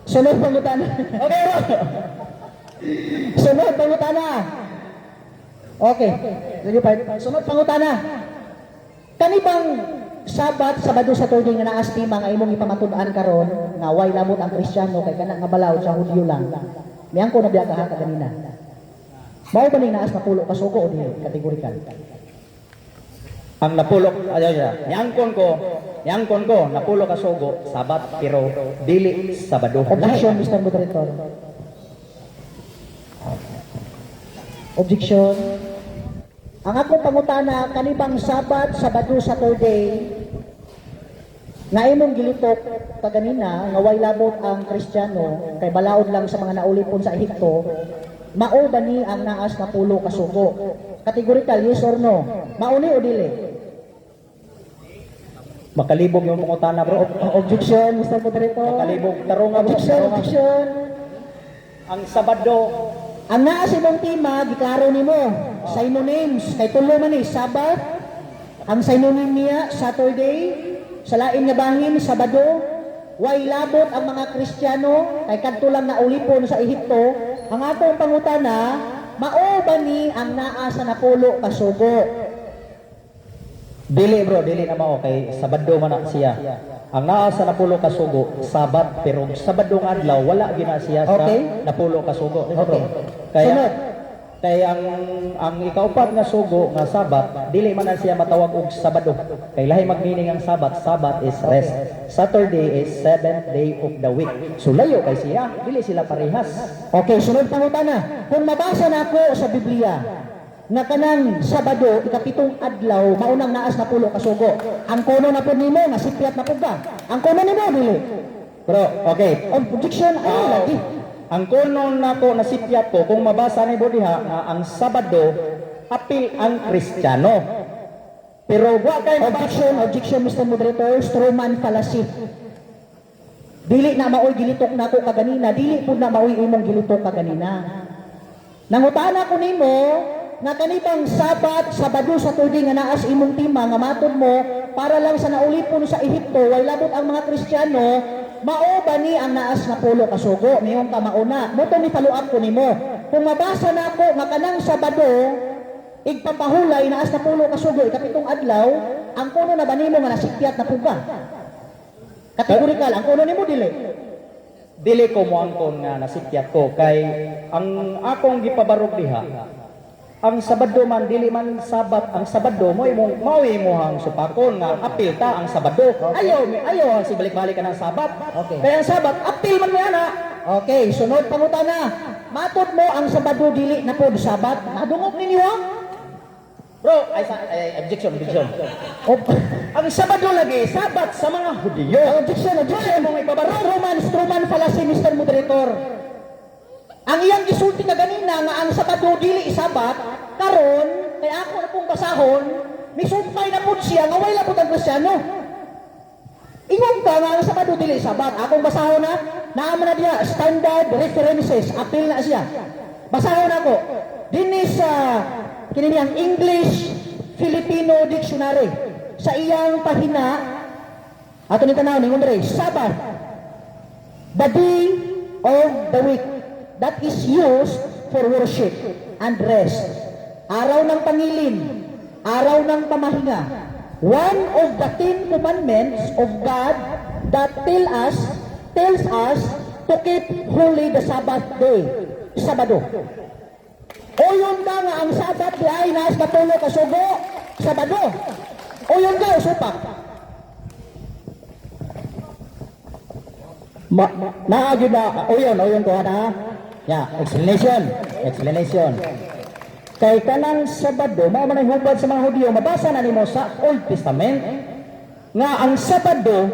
Speaker 1: Sunod pangutana. Okay, bro. Sunod pangutana. Okay. Sige pa. Sunod pangutana. Kani bang Sabat, Sabado sa tuig nga naas tima nga imong ipamatud-an karon nga way lamot ang Kristiyano kay kana nga balaod sa Hudyo lang. Miyang ko na biya ka kanina. Mao ba ning naas na pulo ka sugo o di kategorikal?
Speaker 2: Ang napulok, yangkon ko, napulo ka sugo, Sabat, pero dili Sabado.
Speaker 3: Objection, Mr. Moderator. Objection. Ang akong pangutana, kanibang Sabat, Sabado, Saturday, nga imong gilitok kaganina, nga way labot ang Kristiyano, kay balaod lang sa mga naulipon sa Ehipto, mao ba ni ang naas na pulo ka sugo? Categorical, yes or no? Mauni o dili?
Speaker 2: Makalibog yung pangutana, bro.
Speaker 3: Objection, Mr. Moderator.
Speaker 2: Makalibog, tarong nga, bro.
Speaker 3: Objection.
Speaker 2: Ang Sabado,
Speaker 3: Ang naa sa imong tema, giklaro nimo. Synonyms, kay tulo man ni Sabat. Ang synonym niya, Saturday. Sa lain nga bahin, Sabado. Way labot ang mga Kristiyano, kay kadto lang na ulipon sa Ehipto. Ang atong pangutana, mao ba ni ang naa sa napulo ka sugo?
Speaker 2: dili bro, dili na mao kay Sabado man na siya. Ang naa sa napulo ka sugo, Sabat, pero Sabado nga adlaw wala gina siya sa
Speaker 3: Okay.
Speaker 2: napulo ka sugo.
Speaker 3: Okay.
Speaker 2: Kaya
Speaker 3: Sunod.
Speaker 2: kaya ang ikaupat nga sugo nga Sabat, dili man na siya matawag og Sabado. Kay lahi mag-meaning ang Sabat. Sabat is rest. Saturday is seventh day of the week. So layo kay siya, dili sila parehas.
Speaker 3: Okay, sunod pangutana. Kung mabasa na ako sa Biblia, nga kanang Sabado, ikapitong adlaw, maunang naas na pulo kasugo. Ang kuno na po nimo, nasipyat na po ba? Ang kuno nimo, dili.
Speaker 2: Bro, okay.
Speaker 3: Objection, ano lagi?
Speaker 2: Ang kunon nako nasipyat ko kung mabasa ni diha nga ang Sabado apil ang Kristiyano. Pero wa kay
Speaker 3: Objection, Mr. Moderator, Stroman fallacy. Dili na maoy gilitok na ako kaganina, dili po na maoy imong gilitok kaganina. Nangutana ko nimo, nga kanibang Sabat, Sabado sa tuig nga naas imong tima nga matod mo para lang sa naulipon sa Ehipto way labot ang mga Kristiyano, mao ba ni ang naas na pulo ka sugo? Miyong ka mauna. Moto ni follow-up ko nimo. Kung mabasa na ako nga kanang Sabado, igpapahulay naas na pulo ka sugo ikapitong adlaw, ang kuno na ba nimo nga nasipyat na puga? Kategorikal, ang kuno nimo dili.
Speaker 2: dili ko mo angkon nga nasipyat ko kay ang akong gipabarog diha. Ang Sabado man dili man Sabat, ang Sabado mo imong supakon nga apil ta ang Sabado. Ayaw ang sibalik-balik ka ng Sabat.
Speaker 3: Okay.
Speaker 2: Kaya ang Sabat apil man mi ana.
Speaker 3: Okay, sunod pangutana. Matod mo ang Sabado dili na pod Sabat. Nadungog ninyo ha?
Speaker 2: Bro, objection. Ang Sabado lagi Sabat sa mga Hudyo.
Speaker 3: Objection.
Speaker 2: Mong ipabarog.
Speaker 3: Stroman fallacy, Mr. Moderator. Ang iyang gisulti na ganina nga ang Sabado dili Sabat, karon kay ako na pong basahon, misumpay na pud siya nga way labot ang Kristiyano. Ingon ka nga ang Sabado dili Sabat, akong basahon na, naman na diya standard references, apil na siya. Basahon ako. Dinhi sa kini ang English Filipino Dictionary. Sa iyang pahina, ato ni tanaw ningon diri, Sabbath, the day of the week that is used for worship and rest. Araw ng pangilin, araw ng pamahinga. One of the 10 commandments of God that tells us to keep holy the Sabbath day, Sabado. O yun ka nga ang Sabbath di ay naas katulo kasugo, Sabado. O yun ka, usupak.
Speaker 2: Naagid na, o yun ko na. Yeah, explanation. Kay kanang Sabado, mao man ang hubad sa mga Hudyo, mabasa na nimo sa Old Testament nga ang Sabado,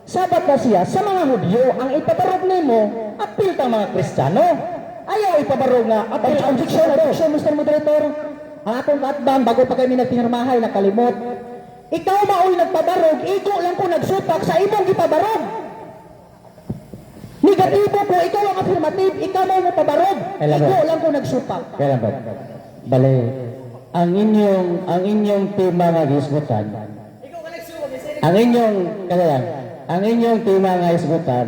Speaker 2: Sabat na siya sa mga Hudyo, ang ipabarog nimo apil ta mga Kristiyano. Ayaw ipabarog nga apil.
Speaker 3: Objection, Mr. Moderator. Ang atong katbang, bago pa kami nagpinirmahay, nakalimot. Ikaw maoy nagpabarog, iko lang ko nagsupak sa imong gipabarog. Negatibo ko, ikaw ang affirmative, ikaw mo pabarog, iko lang ko nagsupak.
Speaker 2: Kailan ba? Bale,
Speaker 1: ang inyong tema nga gisgutan. Ang inyong tema nga gisgutan.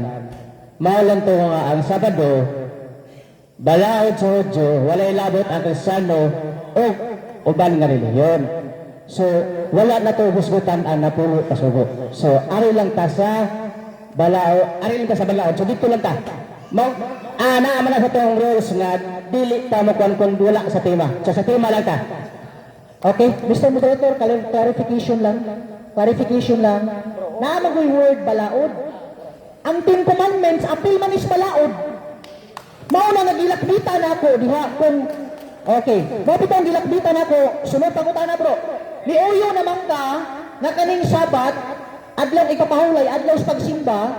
Speaker 1: Mao lang to nga ang Sabado balaod sa Hudyo, walay labot ang Kristiyano o uban nga reliyon. So, wala na to husgutan ang napulo kasugo. So, ari lang ta sa balaod. So, dito lang ta. Naaman na sa itong rules nga, dili ta mo kung wala sa tema. So, sa tema lang ta.
Speaker 3: Okay, Mr. Moderator, clarification lang. Naamag yung word balaod. Ang 10 commandments, apil man is balaod. Mao na nagilakbita na ako diha kung okay, mao pitong gilakbita na ako, sunod pangutana bro. Niuyo naman ka na kaning Sabat, adlaw ikapahulay, adlaw sa pagsimba,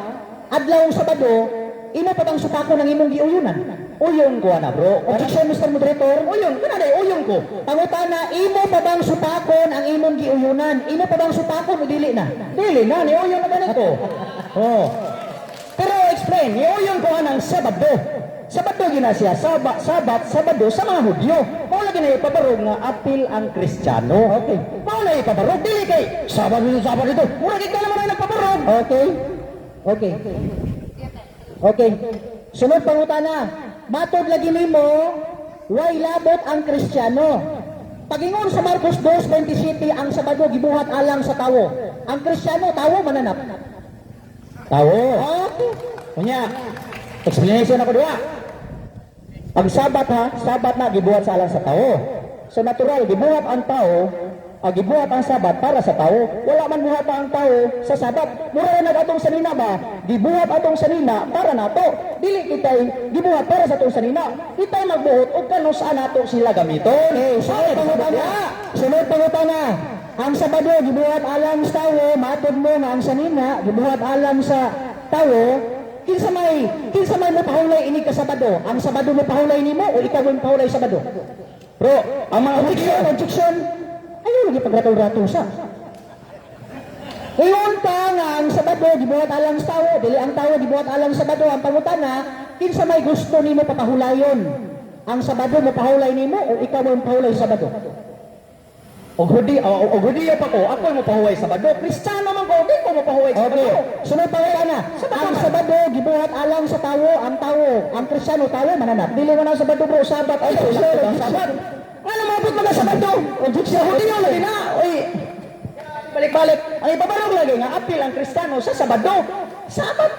Speaker 3: adlaw Sabado, imo pa bang supako ng imong giuyunan?
Speaker 2: Uyon ko na bro.
Speaker 3: Objection, Mr. Moderator.
Speaker 2: Uyon, kunanay, uyon ko.
Speaker 3: Pangutana, imo pa bang supakon ang imong giuyunan? Imo pa bang supakon o dili na?
Speaker 2: Dili na, ni uyon na ganito. Oh. Pero explain, ni uyon ko anang Sabado. Sabado gina siya, Sabado sa mga Hudyo. Mao lagi na ipabarog nga apil ang Kristiyano.
Speaker 3: Okay.
Speaker 2: Mao na ipabarog, dili kay Sabado ito. Mura kay ka naman ay nagpabarog.
Speaker 3: Okay. Sunod pangutana. Matod lagi nimo, way labot ang Kristiyano. Pagingon sa Marcos 2:27, ang Sabado gibuhat alang sa tawo. Ang Kristiyano tawo mananap.
Speaker 2: Tawo.
Speaker 3: Okay.
Speaker 2: Kunya, explanation ako duha. Ang Sabat na gibuhat sa alang sa tao. So natural, gibuhat ang tao, gibuhat ang Sabat para sa tao. Wala man buhat pa ang tao sa Sabat. Mura na atong sanina ba? Gibuhat atong sanina para nato. Dili kitay gibuhat para sa atong sanina. Kitay magbuhat og kano saan nato sila gamiton.
Speaker 3: Sunod pangutana. Ang Sabado gibuhat alang sa tawo, matod mo nga ang sanina gibuhat alang sa tawo. Kinsa may mo pahulay ini ka Sabado? Ang Sabado mo pahulay nimo o ikaw mo pahulay Sabado?
Speaker 2: Bro, ang mga Hudyo,
Speaker 3: Objection. Ayaw lagi pagratong-ratong sa. Ngayon ka nga ang Sabado gibuhat alang sa tawo, dili ang tawo gibuhat alang sa Sabado. Ang pangutana, kinsa may gusto nimo papahulayon? Ang Sabado mo pahulay nimo o ikaw mo pahulay Sabado?
Speaker 2: og Hudyo pa ko, ako mo pahuway Sabado. Kristiyano man ko, di ko mo pahuway Sabado.
Speaker 3: Okay. Sunod pangutana. Ang Sabado gibuhat alang sa tawo, ang Kristiyano tawo mananap. Dili man ang Sabado bro, Sabat ay
Speaker 2: Ang Sabat. Ano mabot mo na Sabado? Objection, Hudyo lagi na. Uy, balik-balik. Ang ipabarog lagi nga, apil ang Kristiyano sa Sabado. Sabat.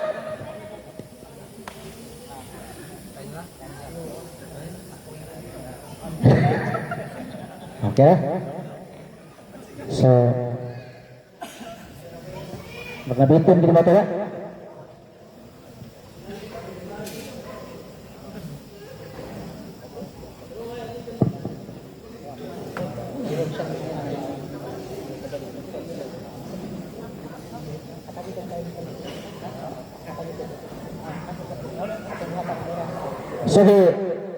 Speaker 1: Okay? So, magnabitin din ba ito ba? So,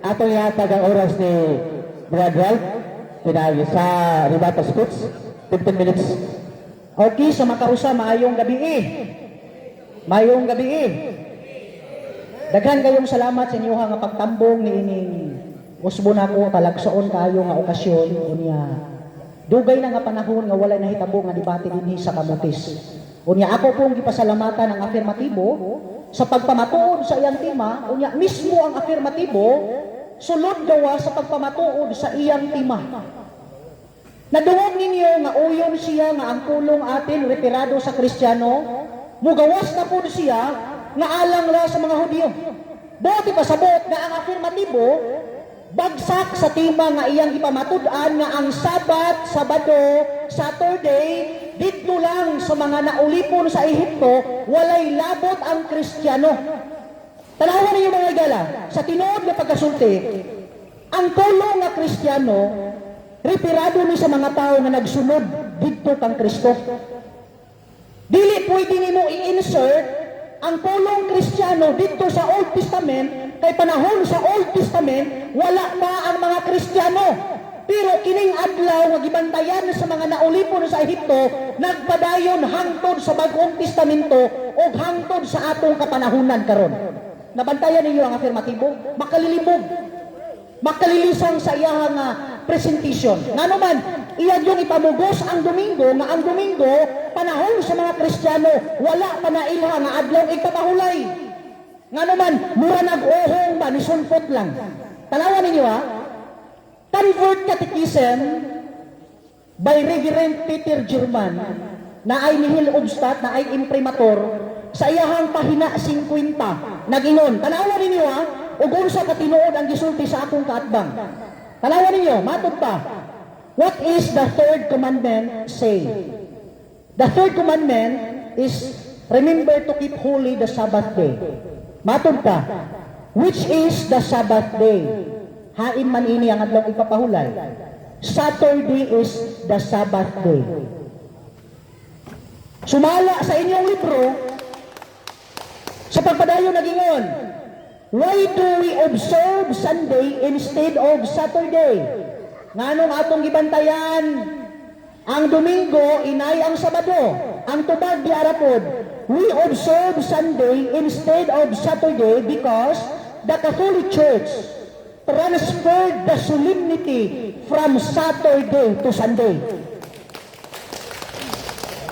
Speaker 1: atong yatag ang oras ni Brad Ralph pinagi sa Ribata Scouts, 15 minutes.
Speaker 3: Okay, sa makausa, maayong gabi Mayong gabi Daghan kayong salamat sa inyo nga pagtambong ni ining usbo nako kalagsoon kayo nga okasyon unya. Dugay na nga panahon nga walay nahitabo nga debate dinhi sa Kamutis. Unya ako pong gipasalamatan ang afirmatibo sa pagpamatuod sa iyang tema, unya mismo ang afirmatibo sulod gawa sa pagpamatuod sa iyang tema. Nadungog ninyo nga uyon siya nga ang pulong atin retirado sa Kristiyano, mugawas na po siya nga alang ra sa mga Hudyo. Buti pasabot nga ang afirmatibo bagsak sa tema nga iyang ipamatud-an nga ang Sabat, Sabado, Saturday didto lang sa mga naulipon sa Ehipto, walay labot ang Kristiyano. Tanawan ninyo mga igala, sa tinuod nga pagkasulti, ang pulong nga Kristiyano retirado ni sa mga tao nga nagsunod didto kang Kristo. Dili pwede nimo i-insert ang pulong Kristiyano dito sa Old Testament, kay panahon sa Old Testament, wala pa ang mga Kristiyano. Pero kining adlaw nga gibantayan sa mga naulipon sa Ehipto, nagpadayon hangtod sa Bagong Testamento o hangtod sa atong kapanahunan karon. Nabantayan ninyo ang afirmatibo, makalilimog, makalilisang sa iyang presentation. Nga naman, iyag yung ipamugos ang Domingo, nga ang Domingo, panahon sa mga Kristiyano, wala pa na ilha nga adlaw igpapahulay. Nga naman, mura nag-ohong ba, nisulpot lang. Tanawan ninyo ha, Convert Catechism by Reverend Peter German, na ay nihil obstat, na ay imprimatur, sa iyahang pahina 50, nagingon, tanawan ninyo ha, ug unsa ka tinuod ang gisulti sa akong kaatbang. Tanawan ninyo, matod pa. What is the third commandment say? The third commandment is, remember to keep holy the Sabbath day. Matod pa. Which is the Sabbath day? Hain man ini ang adlaw ipapahulay. Saturday is the Sabbath day. Sumala sa inyong libro, sa pagpadayon nagingon, why do we observe Sunday instead of Saturday? Nganong atong gibantayan ang Domingo inay ang Sabado, ang tubag di arapod. We observe Sunday instead of Saturday because the Catholic Church transferred the solemnity from Saturday to Sunday.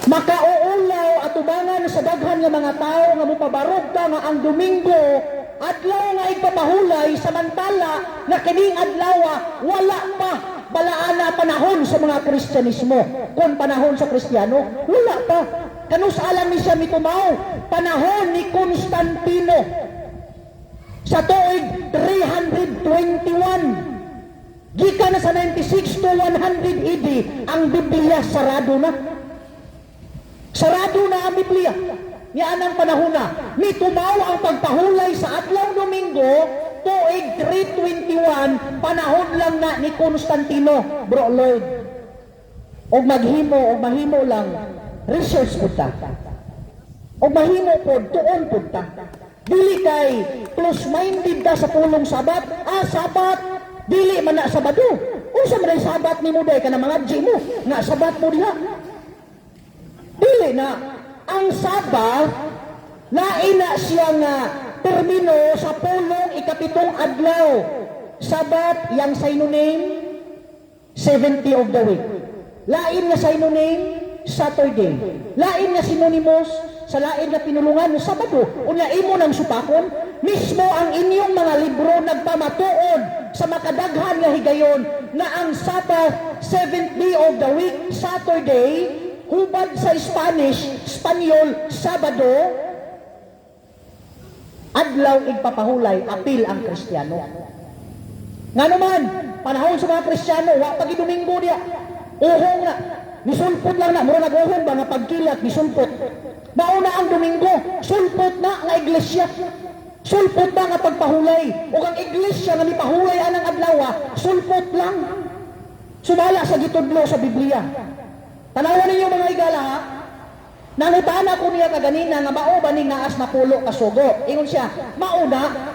Speaker 3: Makauulaw at ubangan sa daghan nga mga tao nga mupabarog ka nga ang Domingo adlaw nga igpapahulay, samantala na kining adlaw wala pa balaana panahon sa mga Kristyanismo. Kung panahon sa Kristiyano, wala pa. Kanus alam ni siya mitumaw, panahon ni Constantino sa tuig 321. Gikan na sa 96 to 100 AD, ang Biblia sarado na. Sarado na ang Biblia. Yan ang panahon na. Mitumaw ang pagpahulay sa adlaw Domingo, tuig 321, panahon lang na ni Constantino, Bro Lloyd. O mahimo lang, research po ta. O mahimo po, tuon po ta. Dili kay close-minded ka sa pulong Sabat, Sabat, dili man na Sabado. Unsa man ang Sabat ni mo day ka na mga mo, nga Sabat mo diha. Dili na, ang Sabat, lain na siya nga termino sa pulong ikapitong adlaw. Sabat, yang synonym, 70 of the week. Lain nga synonym, Saturday. Lain nga synonymous sa lain nga pinulungan, Sabado. Unya imo nang supakon, mismo ang inyong mga libro nagpamatuod sa makadaghan nga higayon na ang Sabbath, 7th day of the week, Saturday, hubad sa Espanyol, Sabado, adlaw igpapahulay, apil ang Kristiyano. Nga naman, panahon sa mga Kristiyano, wa pagi Domingo diya, uhong na, nisulpot lang na, mura nag-uhong ba nga pagkilat, nisulpot. Mauna ang Domingo, sulpot na nga iglesia, sulpot na nga pagpahulay, o ang iglesia nga nipahulay anang adlaw, sulpot lang. Sumala sa gitudlo sa Biblia. Tanawan ninyo mga higala ha, nangutana ko niya kaganina nga mao ba ning naas na pulo kasugo. Ingon siya, mauna,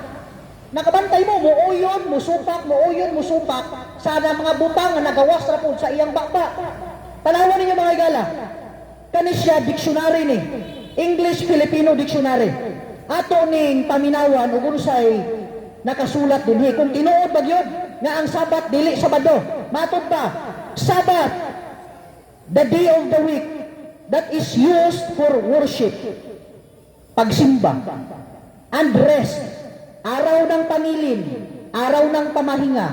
Speaker 3: nakabantay mo, muuyon, musupak, sana mga butang nga nagawas na po sa iyang bakba. Tanawan ninyo mga higala, kanis siya dictionary ni, English-Filipino dictionary. Ato ning paminawan, o unsay nakasulat din, kung tinuod ba yun, nga ang Sabat, dili Sabado. Matod pa, Sabat, the day of the week that is used for worship, pagsimba, and rest, araw ng pamilin, araw ng pamahinga,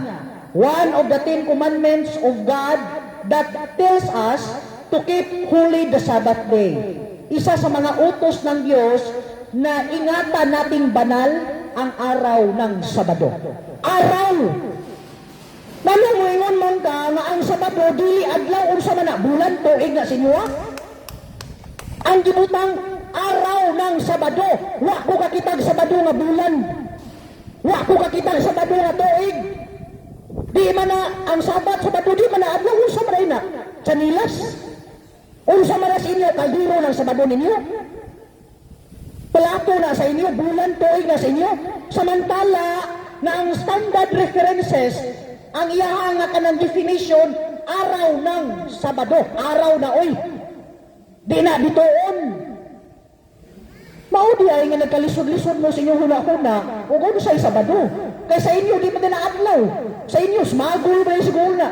Speaker 3: one of the 10 commandments of God that tells us to keep holy the Sabbath day. Isa sa mga utos ng Diyos na ingatan nating banal ang araw ng Sabado. Araw! Nalumoingon man ka nga ang Sabado, dili adlaw, unsa man na, bulan, tuig na sinyo. Ang gibutang araw ng Sabado, wa ko kakitag Sabado nga bulan, wa ko kakitag Sabado nga tuig. Di man na, ang Sabado, di man na adlaw, unsa man na, Chanilas, unsa man na sa inyo, kaldiro ng Sabado ninyo. Plato na sa inyo, bulan, tuig na sa inyo. Samantala, na ang standard references, ang iyahang nga kanang definition, araw ng Sabado, araw na oy. Di na bitoon. Mao di ay nga nagkalisod-lisod mo sa inyong huna-huna, o kung sa'y Sabado. Kaya sa inyo, di pa na adlaw. Sa inyo, smagol ba yung siguro na?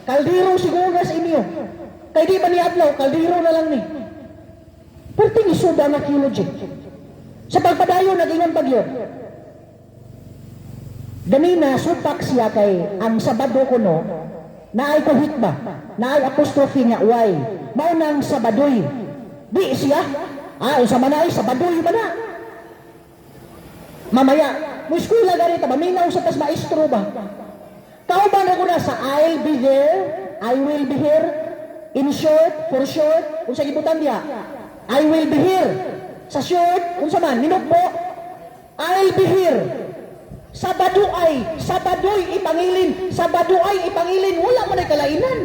Speaker 3: Kaldero siguro na sa inyo. Kaya di ba ni adlaw, kaldero na lang ni. Pero tinisuda ang archaeology. Sa pagpadayon, nag-ingon pag yun. Ganina, supak siya kay ang Sabado ko no, na ay kuhit ba? Na ay apostrophe nga, why? Maunang Sabadoy. Di siya. Sa manay, Sabadoy ba na? Mamaya, mo eskwela ganito, maminaw sa tas maestro ba? Kauban ako na sa I'll be there, I will be here, in short, for short, kung sa gibutan diya, I will be here. Sa short, kung sa man, minugpo, I'll be here. Sabadoy ipangilin, Sabado ay ipangilin, wala man ay kalainan.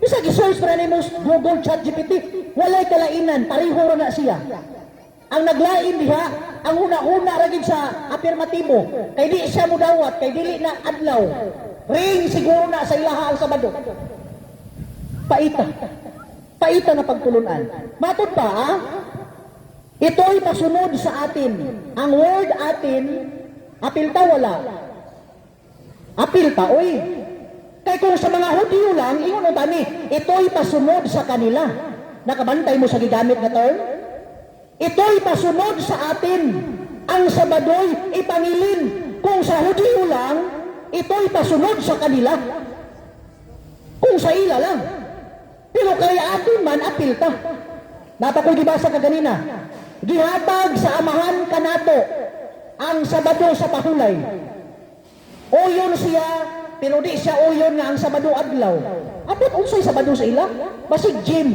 Speaker 3: Bisa gi-search para ni Google Chat GPT, walay kalainan, pareho na siya. Ang naglain diha, ang una-una ragid sa afirmatibo, kay di siya mo dawat, kay dili na adlaw. Ring siguro na sa ilaha ang Sabado. Paita na pagtulunan. Matod pa, ito'y pasunod sa atin. Ang word atin, apil ta wala. Apil ta, oy. Kaya kung sa mga Hudyo lang, ingon o tani, ito'y pasunod sa kanila. Nakabantay mo sa gigamit na term? Ito'y pasunod sa atin. Ang Sabado'y ipangilin. Kung sa Hudyo lang, ito'y pasunod sa kanila. Kung sa ila lang. Pero kaya atin man, apil ta. Napakoy gibasa ka ganina. Gihatag sa amahan kanato ang Sabado sa pahulay. Uyon siya, pero di siya uyon nga ang Sabado adlaw. Apot unsay Sabado sa ila? Basig gym.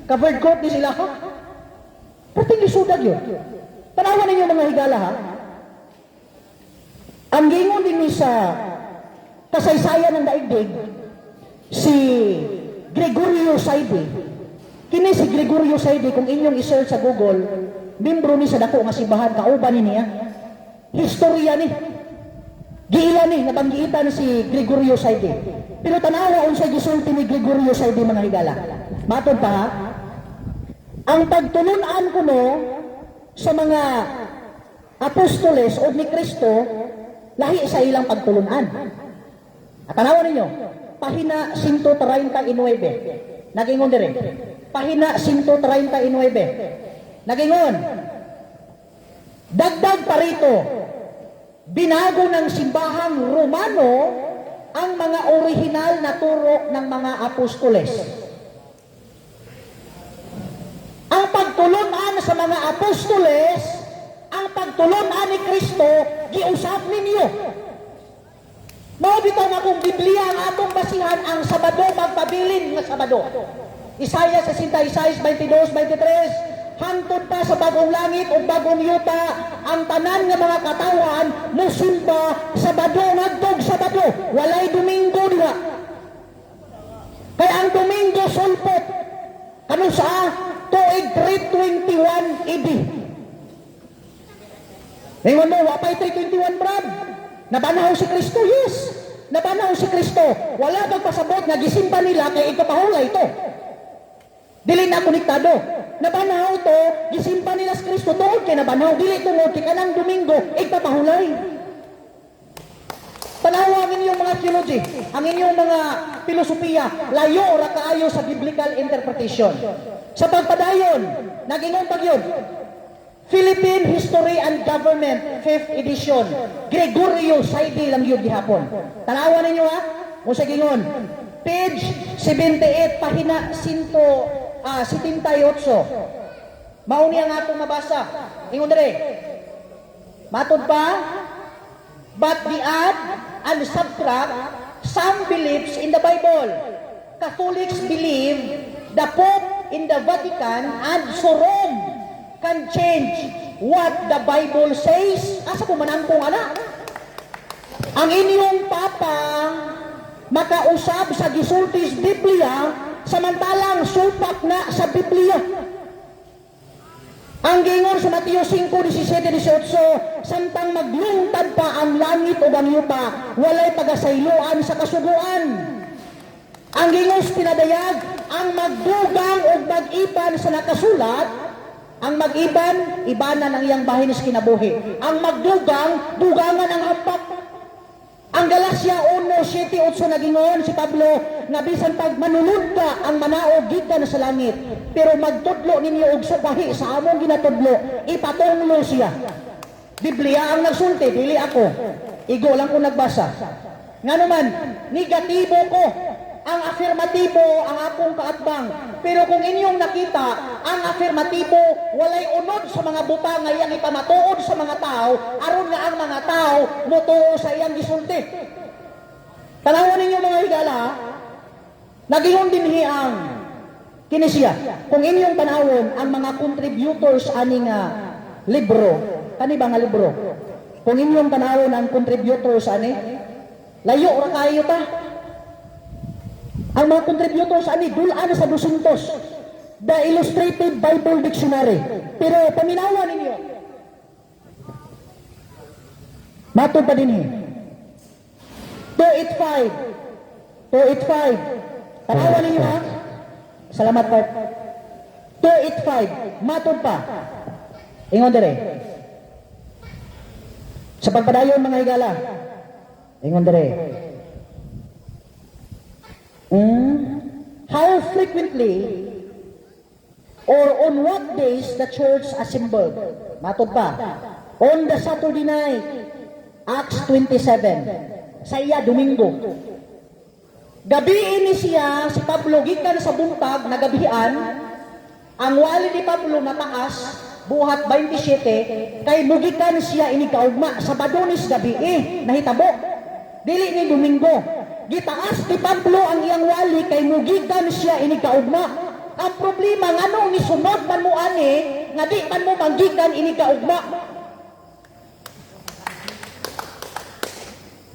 Speaker 3: Covered court ni sila ha? Pating isudag yun. Tanawan ninyo mga higala ha? Ang gingon din ni sa kasaysayan ng daigdig, si Gregorio Saidi. Kini si Gregorio Saidi, kung inyong isearch sa Google, membro ni sa dako nga simbahan, kauban ni niya. Historia ni. Giila ni, nabanggiitan si Gregorio Saidi. Pero tanawa unsay gisulti ni Gregorio Saidi mga higala. Matod pa ha? Ang pagtulunan ko no sa mga apostoles o ni Kristo, lahi sa ilang pagtulunan. At tanawa ninyo, pahina 139. Nagingon dire. Pahina 139. Nagingon. Dagdag pa rito, binago ng simbahang Romano ang mga orihinal na turo ng mga apostoles. Ang pagtulunan sa mga apostoles, ang pagtulunan ni Kristo, giusap ninyo. Mao bitaw nga kung Biblia ang atong basihan, ang Sabado magpabilin nga Sabado. Isaiah 66, 22, 23, hangtod pa sa bagong langit o bagong yuta, ang tanan nga mga katawan musimba Sabado nagdog Sabado, walay Domingo diha. Kaya ang Domingo sulpot kanu sa tuig 321 AD. Ngayon mo, wapay 321 brad. Nabanaw si Kristo, yes. Nabanaw si Kristo. Wala kang pasabot nga gisimba nila kay ikapahulay ito. Dili na konektado. Nabanaw to, gisimba nila si Kristo doon kay nabanaw. Dili tungod kay kanang Domingo, ikapahulay. Tanawa ang inyong mga theology, ang inyong mga filosofiya, layo ra kaayo sa biblical interpretation. Sa pagpadayon, nag-ingon pag yun, Philippine History and Government, 5th edition, Gregorio Saidi lang yun gihapon. Tanawa ninyo ha, kung sa gingon, page 78, pahina 78. Mauni ang atong mabasa. Ingon dire, matod pa, but the add and subtract some beliefs in the Bible. Catholics believe the Pope in the Vatican and so Rome can change what the Bible says. Asa po manangkong ana? Ang inyong Papa makausab sa gisultis Biblia, samantalang supak na sa Biblia. Ang gingon sa Mateo 5:17-18, samtang maglungtad pa ang langit o ang yuta, walay pagasayloan sa kasuguan. Ang gingon sa pinadayag, ang magdugang o mag-iban sa nakasulat, ang mag-iban, ibanan ang iyang bahin sa kinabuhi. Ang magdugang, dugangan ang hapak. Ang Galacia 1:7-8 nagingon si Pablo nga bisan pag manulod ka ang manaog gikan sa langit, pero magtudlo ninyo og subahi sa among ginatudlo, ipatunglo siya. Biblia ang nagsulti, dili ako. Igo lang ko nagbasa. Nga naman, negatibo ko. Ang afirmatibo ang akong kaatbang. Pero kung inyong nakita, ang afirmatibo walay unod sa mga butang nga iyang ipamatuod sa mga tao, aron nga ang mga tao motuo sa iyang gisulti. Tanawan ninyo mga higala, nagingon dinhi ang kinesiya. Kung inyong tanawon ang mga contributors ani nga libro, kani ba nga libro? Kung inyong tanawon ang contributors ani, layo ra kayo ta. Ang mga contributors ani dulaan sa 200. The Illustrated Bible Dictionary. Pero paminawan ninyo. Matod pa din 285. 285. Tanawan ninyo ha. Salamat pa. 285. Matod pa. Ingon dire. Sa pagpadayon mga higala. Ingon dire. How frequently or on what days the church assembled? Matod pa. On the Saturday night, Acts 27. Sa iya, Domingo. Gabi ini siya, si Pablo, gikan sa buntag, nagabihan, ang wali ni Pablo mataas, buhat 27, kay mugikan siya ini kaugma, sa Badonis gabi, nahitabo. Dili ni Domingo. Gitaas ni Pablo ang iyang wali kay mugikan siya ini kaugma. Ang problema nganong ni sunod man mo ani nga di man mo manggikan ini kaugma.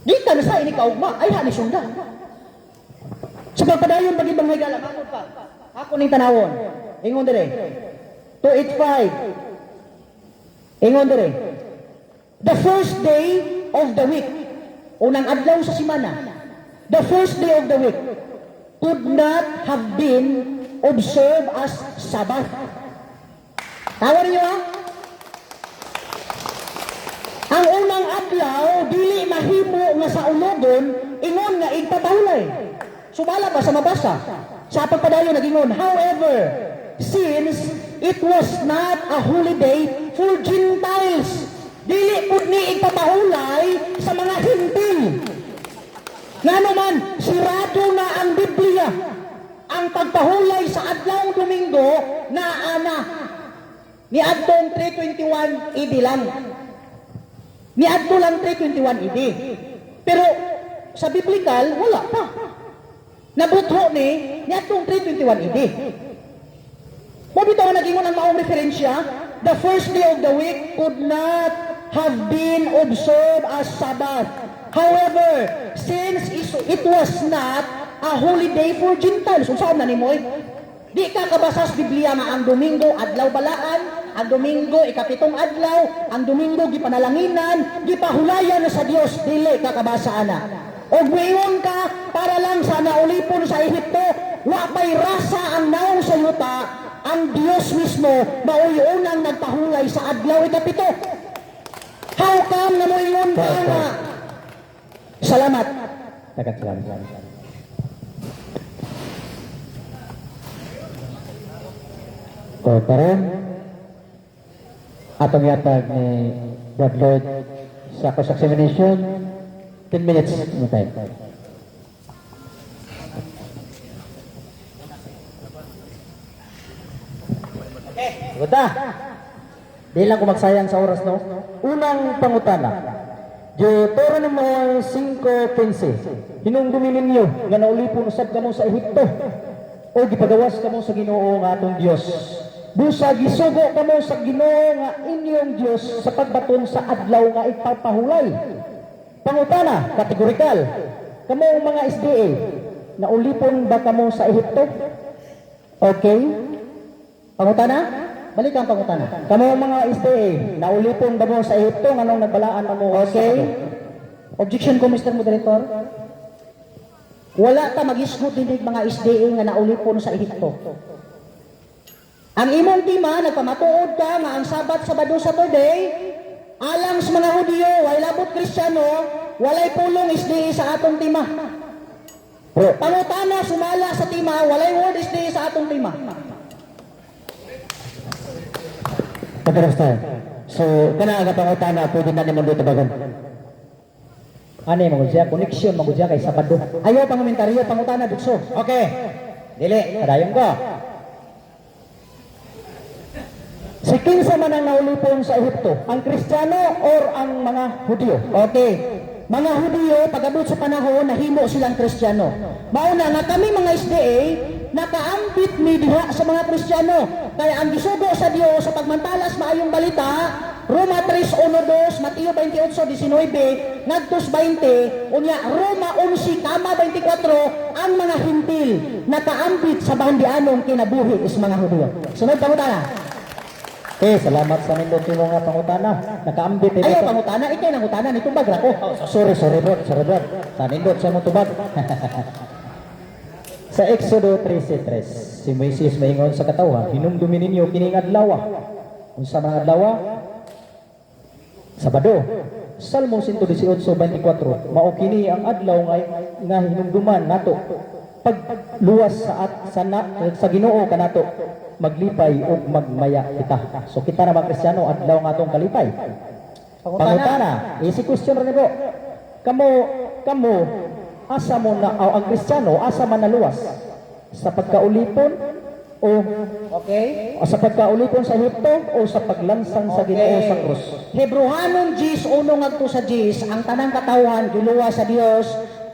Speaker 3: Gikan sa ini kaugma ay hani sundan. Sa pagpadayon pag ibang higala matod pa. Ako ning tanawon. Ingon dire. 285. Ingon dire. The first day of the week. Unang adlaw sa semana. The first day of the week could not have been observed as Sabbath. Tawar niyo ha? Ang unang adlaw, dili mahimo nga sa ulogon, ingon nga igpatahulay. Sumala ba sa mabasa? Sa pagpadayon nagingon, however, since it was not a holiday for Gentiles, dili pud ni igpatahulay sa mga Hintil. Nga naman, sirado na ang Biblia. Ang pagpahulay sa adlaw Domingo na ana ni adtong 321 AD lang. Ni adto lang 321 AD. Pero sa biblical wala pa. Nabutho ni adtong 321 AD. Mo bitaw nagingon ang maong referensya, the first day of the week could not have been observed as Sabbath. However, since it was not a holiday for Gentiles, saan na ni mo? Di ka kabasa sa Biblia nga ang Domingo adlaw balaan, ang Domingo ikapitong adlaw, ang Domingo gipanalanginan, gipahulayan sa Dios, dili ka kabasa ana. Og muingon ka para lang sa naulipon sa Ehipto, wa pay rasa ang naong sa yuta, ang Dios mismo maoy unang nagpahulay sa adlaw ikapito. How come na muingon ka nga? Salamat.
Speaker 2: Tagat salamat.
Speaker 1: O karon atong yatag ni Brad Lloyd sa cross-examination 10 minutes mo tayo. Guta. Di lang ko magsayang sa oras, no? Unang pangutana. Deuteronomy 5:15. Hinungdumi ninyo nga naulipon usab kamo sa Ehipto o gipagawas kamo sa Ginoo nga atong Dios. Busa gisugo kamo sa Ginoo nga inyong Dios sa pagbaton sa adlaw nga ipapahulay. Pangutana, kategorikal. Kamo mga SDA, naulipon ba kamo sa Ehipto? Okay. Pangutana? Balik ang pangutana. Kamo mga SDA, naulipon ba mo sa Ehipto nganong nagbalaan pa mo? Okay. Objection ko, Mr. Moderator. Wala ta mag-isgot din mga SDA nga naulipon sa Ehipto. Ang imong tima, nagpamatuod ka nga ang Sabat, Sabado, Saturday, alang sa mga Hudiyo, way labot Kristiyano,
Speaker 3: walay pulong SDA sa atong tima.
Speaker 1: Bro,
Speaker 3: Pangutana sumala sa tima, walay word SDA sa atong tima.
Speaker 1: understand. So, kana nga pangutana, pwede na naman dito bagan.
Speaker 2: Ano yung mga siya? Connection mga siya kay Sabado.
Speaker 3: Ayaw pangomentaryo, pangutana dukso.
Speaker 2: Okay. Dili, padayon ko.
Speaker 3: Si kinsa man ang naulipon sa Ehipto, ang Kristiyano or ang mga Hudyo? Okay. Mga Hudyo, pag-abot sa panahon, nahimo silang Kristiyano. Mauna nga kami mga SDA, nakaambit mi diha sa mga Kristiyano. Kaya ang gisugo sa Dios sa pagmantalas maayong balita, Roma 3:1-2, Mateo 28:19, ngadtos 20, unya Roma 11:24, ang mga hintil nakaambit sa bandianong kinabuhi is mga Hudyo. Sunod pangutana.
Speaker 2: Okay, salamat sa nindot mo nga pangutana. Nakaambit
Speaker 3: Ayaw
Speaker 2: ito.
Speaker 3: pangutana, ikay nangutana ni tubag ra ko.
Speaker 2: Sorry bro. Sa nindot sa mong tubag. Sa Exodo 13:3, si Moises maingon sa katawan, hinumdumi ninyo kining adlaw. Unsa mga adlaw? Sabado. Salmo 118:24, mao kini ang adlaw nga hinumduman nato pagluwas sa Ginoo kanato maglipay ug magmaya kita. So kita na mga Kristiyano adlaw nga atong kalipay. Pangutana, easy question rin bro. Kamo asa mo na ang Kristiyano asa man naluwas sa pagkaulipon o sa pagkaulipon sa Ehipto o sa paglansang sa Ginoo sa krus.
Speaker 3: Hebrehanon 10:1 sa 10, ang tanang katawan giluwa sa Dios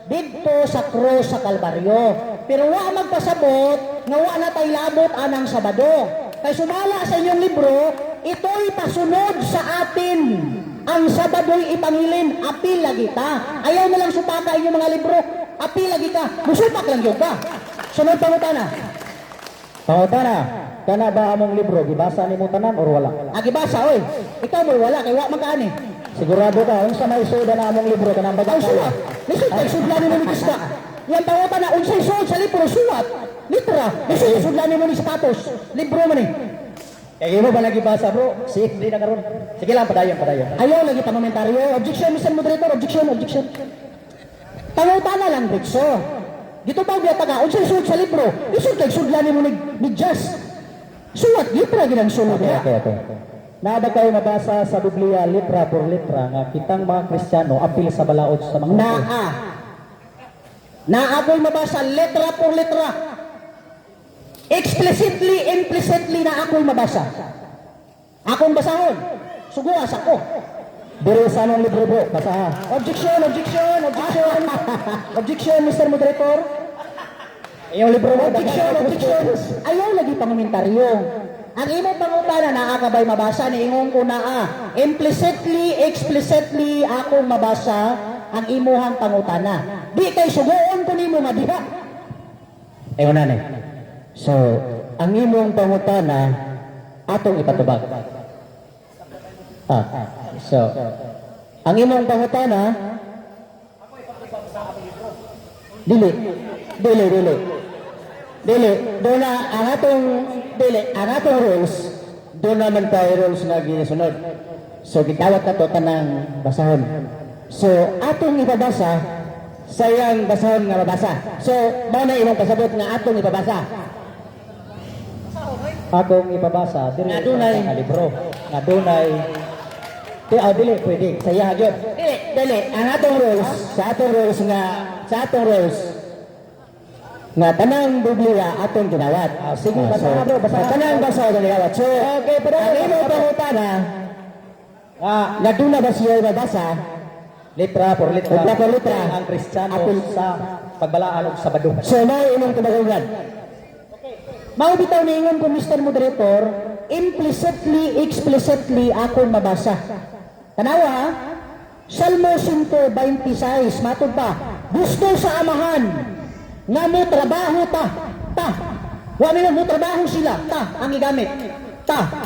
Speaker 3: didto sa krus sa Kalbaryo. Pero wa magpasabot nga wa na tay labot anang Sabado. Kay sumala sa inyong libro, ito'y pasunod sa atin. Ang Sabado'y ipangilin, apil lagi ta. Ayaw na lang supaka inyong mga libro, apil lagi ka. Musupak lang yung ka. Sunod pangutana.
Speaker 2: Pangutana, kana ba among libro gibasa nimo tanan or wala?
Speaker 3: Agibasa, oy. Ikaw mo wala, kay wa magkaani.
Speaker 2: Sigurado ka unsa may suda na among libro kanang
Speaker 3: Ang
Speaker 2: bagay
Speaker 3: suwat. Lisod kay sudlan mo ni Krista. Yan pangutana, unsay suwat sa libro, suwat. Litra. Lisod kay sudlan mo ni sapatos. Libro man eh.
Speaker 2: Kaya mo ba nagibasa bro? Safe din na karon. Sige lang padayon.
Speaker 3: Ayaw lagi pangomentaryo. Objection, Mr. Moderator. Objection. Pangutana lang, Brixo. Dito pa biya taga, unsay suwat sa libro. Lisod kay sudlan mo ni Just. Suwat, litra ginang sulod.
Speaker 2: Okay. Naada kayo mabasa sa Biblia litra por litra nga kitang mga Kristiyano apil sa balaod sa mga
Speaker 3: Naakoy mabasa letra por letra. Explicitly, implicitly na ako'y mabasa. Akong basahon. Suguas ako.
Speaker 2: Diri sa anong libro bro? Basaha.
Speaker 3: Objection. Objection, Mr. Moderator.
Speaker 2: Iyong libro mo.
Speaker 3: Objection. Ayaw lagi pangomentaryo. Ang imong pangutana naakabay mabasa ni ingong ko naa. Implicitly, explicitly akong mabasa ang imuhang pangutana. Di kay suguon ko nimo nga diha.
Speaker 2: Una ni. So, ang imong pangutana atong ipatubag. So, ang imong pangutana dili. Doon na ang atong rules, doon naman tayo rules na ginasunod. So, gitawat na to tanang basahon. So, atong ipabasa, sayang basahon nga mabasa. So, mao na imong pasabot nga atong ipabasa. Atong ipabasa, dili
Speaker 3: Nga dunay.
Speaker 2: sa libro. Nga dunay. Dili, pwede. Saya gyud.
Speaker 3: Dili.
Speaker 2: Ang atong rules, sa atong rules, nga tanang Biblia atong ginawat. Sige, basa bro, basa. Tanang basa atong ginawat. So, okay, pero ang imong pangutana, nga doon na ba siya mabasa, litra por litra, ang Kristiyano sa pagbalaan o Sabado. So, may imong tumagugan.
Speaker 3: Mao bitaw niingon ko Mr. Moderator, implicitly, explicitly akong mabasa. Tanawa, Salmo 126, matod pa, gusto sa amahan, nga mo trabaho ta. Wa nila mo trabaho sila, ang igamit.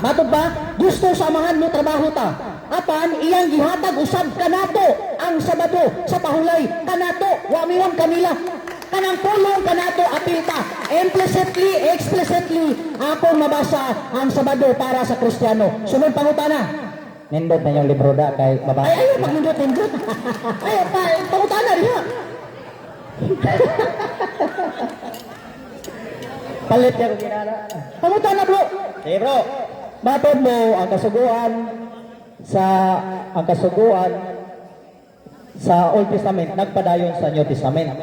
Speaker 3: Matod pa, gusto sa amahan mo trabaho ta. Apan, iyang gihatag usab kanato, ang Sabado, sa pahulay, kanato, wa miwang kanila. Kanang pulong kanato apil ta. Implicitly, explicitly, akong mabasa ang Sabado para sa Kristiyano. Sunod pangutana.
Speaker 2: Nindot na yung libro da kay babae.
Speaker 3: Ay, ayaw, pag-nindot. Ay, pangutan na rin ha.
Speaker 2: Palit niya ko ginala.
Speaker 3: Pangutan na bro.
Speaker 2: Eh bro, matod mo ang kasuguan sa Old Testament nagpadayon sa New Testament.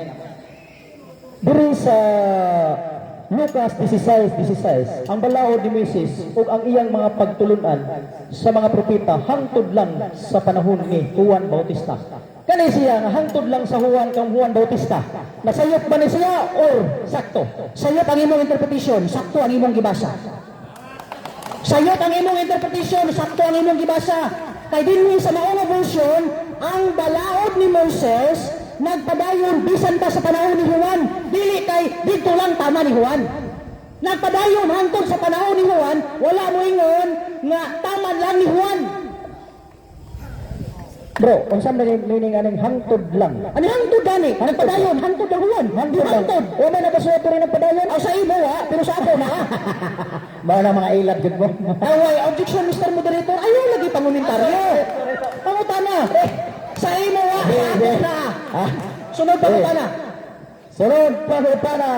Speaker 2: Diri sa Lucas 16:16, ang balaod ni Moises ug ang iyang mga pagtulunan sa mga propeta hangtod lang sa panahon ni Juan Bautista. Kani siya nga hangtod lang sa Juan Bautista. Nasayop ba ni siya or sakto?
Speaker 3: Sayot ang imong interpretation, sakto ang imong gibasa. Sayot ang imong interpretation, sakto ang imong gibasa. Kay dinhi sa maong version, ang balaod ni Moses nagpadayon bisan pa sa panahon ni Juan, dili kay dito lang tama ni Juan. Nagpadayon hangtod sa panahon ni Juan, wala mo ingon nga tama lang ni Juan.
Speaker 2: Bro, unsa man ni meaning aning hangtod lang?
Speaker 3: Ano hangtod gani? Nagpadayon hangtod ang Juan. Hangtod.
Speaker 2: O may nagasuot rin ng padayon?
Speaker 3: Aw sa imo ha, pero sa ako na.
Speaker 2: Mga na mga ilab jud mo.
Speaker 3: Away, objection Mr. Moderator. Ayaw lagi pangomentaryo. Pangutana. Sa imo ha, sa ako na. Sunod pangutana.
Speaker 2: Sunod pangutana.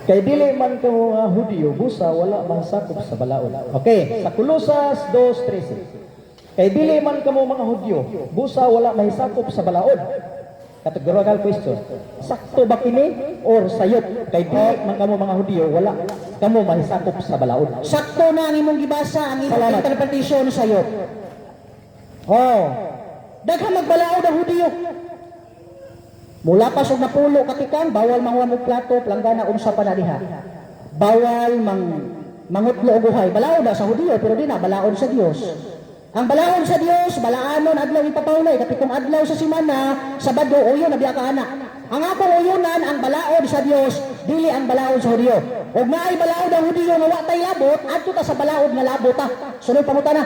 Speaker 2: Kay dili man ka mga Hudyo busa wala man sakop sa balaod. Okay, sa Colosas 2:13. Kay dili man kamo mga Hudyo busa wala mahisakop sa balaod. Categorical question. Sakto ba kini or sayop? Kay dili man kamo mga Hudyo wala kamo mahisakop sa balaod.
Speaker 3: Sakto na ang imong gibasa, ang imong
Speaker 2: Salamat.
Speaker 3: interpretation sayo.
Speaker 2: Oh,
Speaker 3: Daghang magbalaod ang Hudiyo. Mula pa sa napulo katikan, bawal manguha mo plato, planggana unsa pa na diha. Bawal mangutlo og uhay. Balaod na sa Hudiyo pero di na balaod sa Dios. Ang balaod sa Dios, balaanon adlaw ipapawlay katikong adlaw sa semana, Sabado uyon na biya ka ana. Ang akong uyonan ang balaod sa Dios, dili ang balaod sa Hudiyo. Ug naay balaod ang Hudiyo nga wa tay labot, adto ta sa balaod nga labot ta. Sunod pangutana.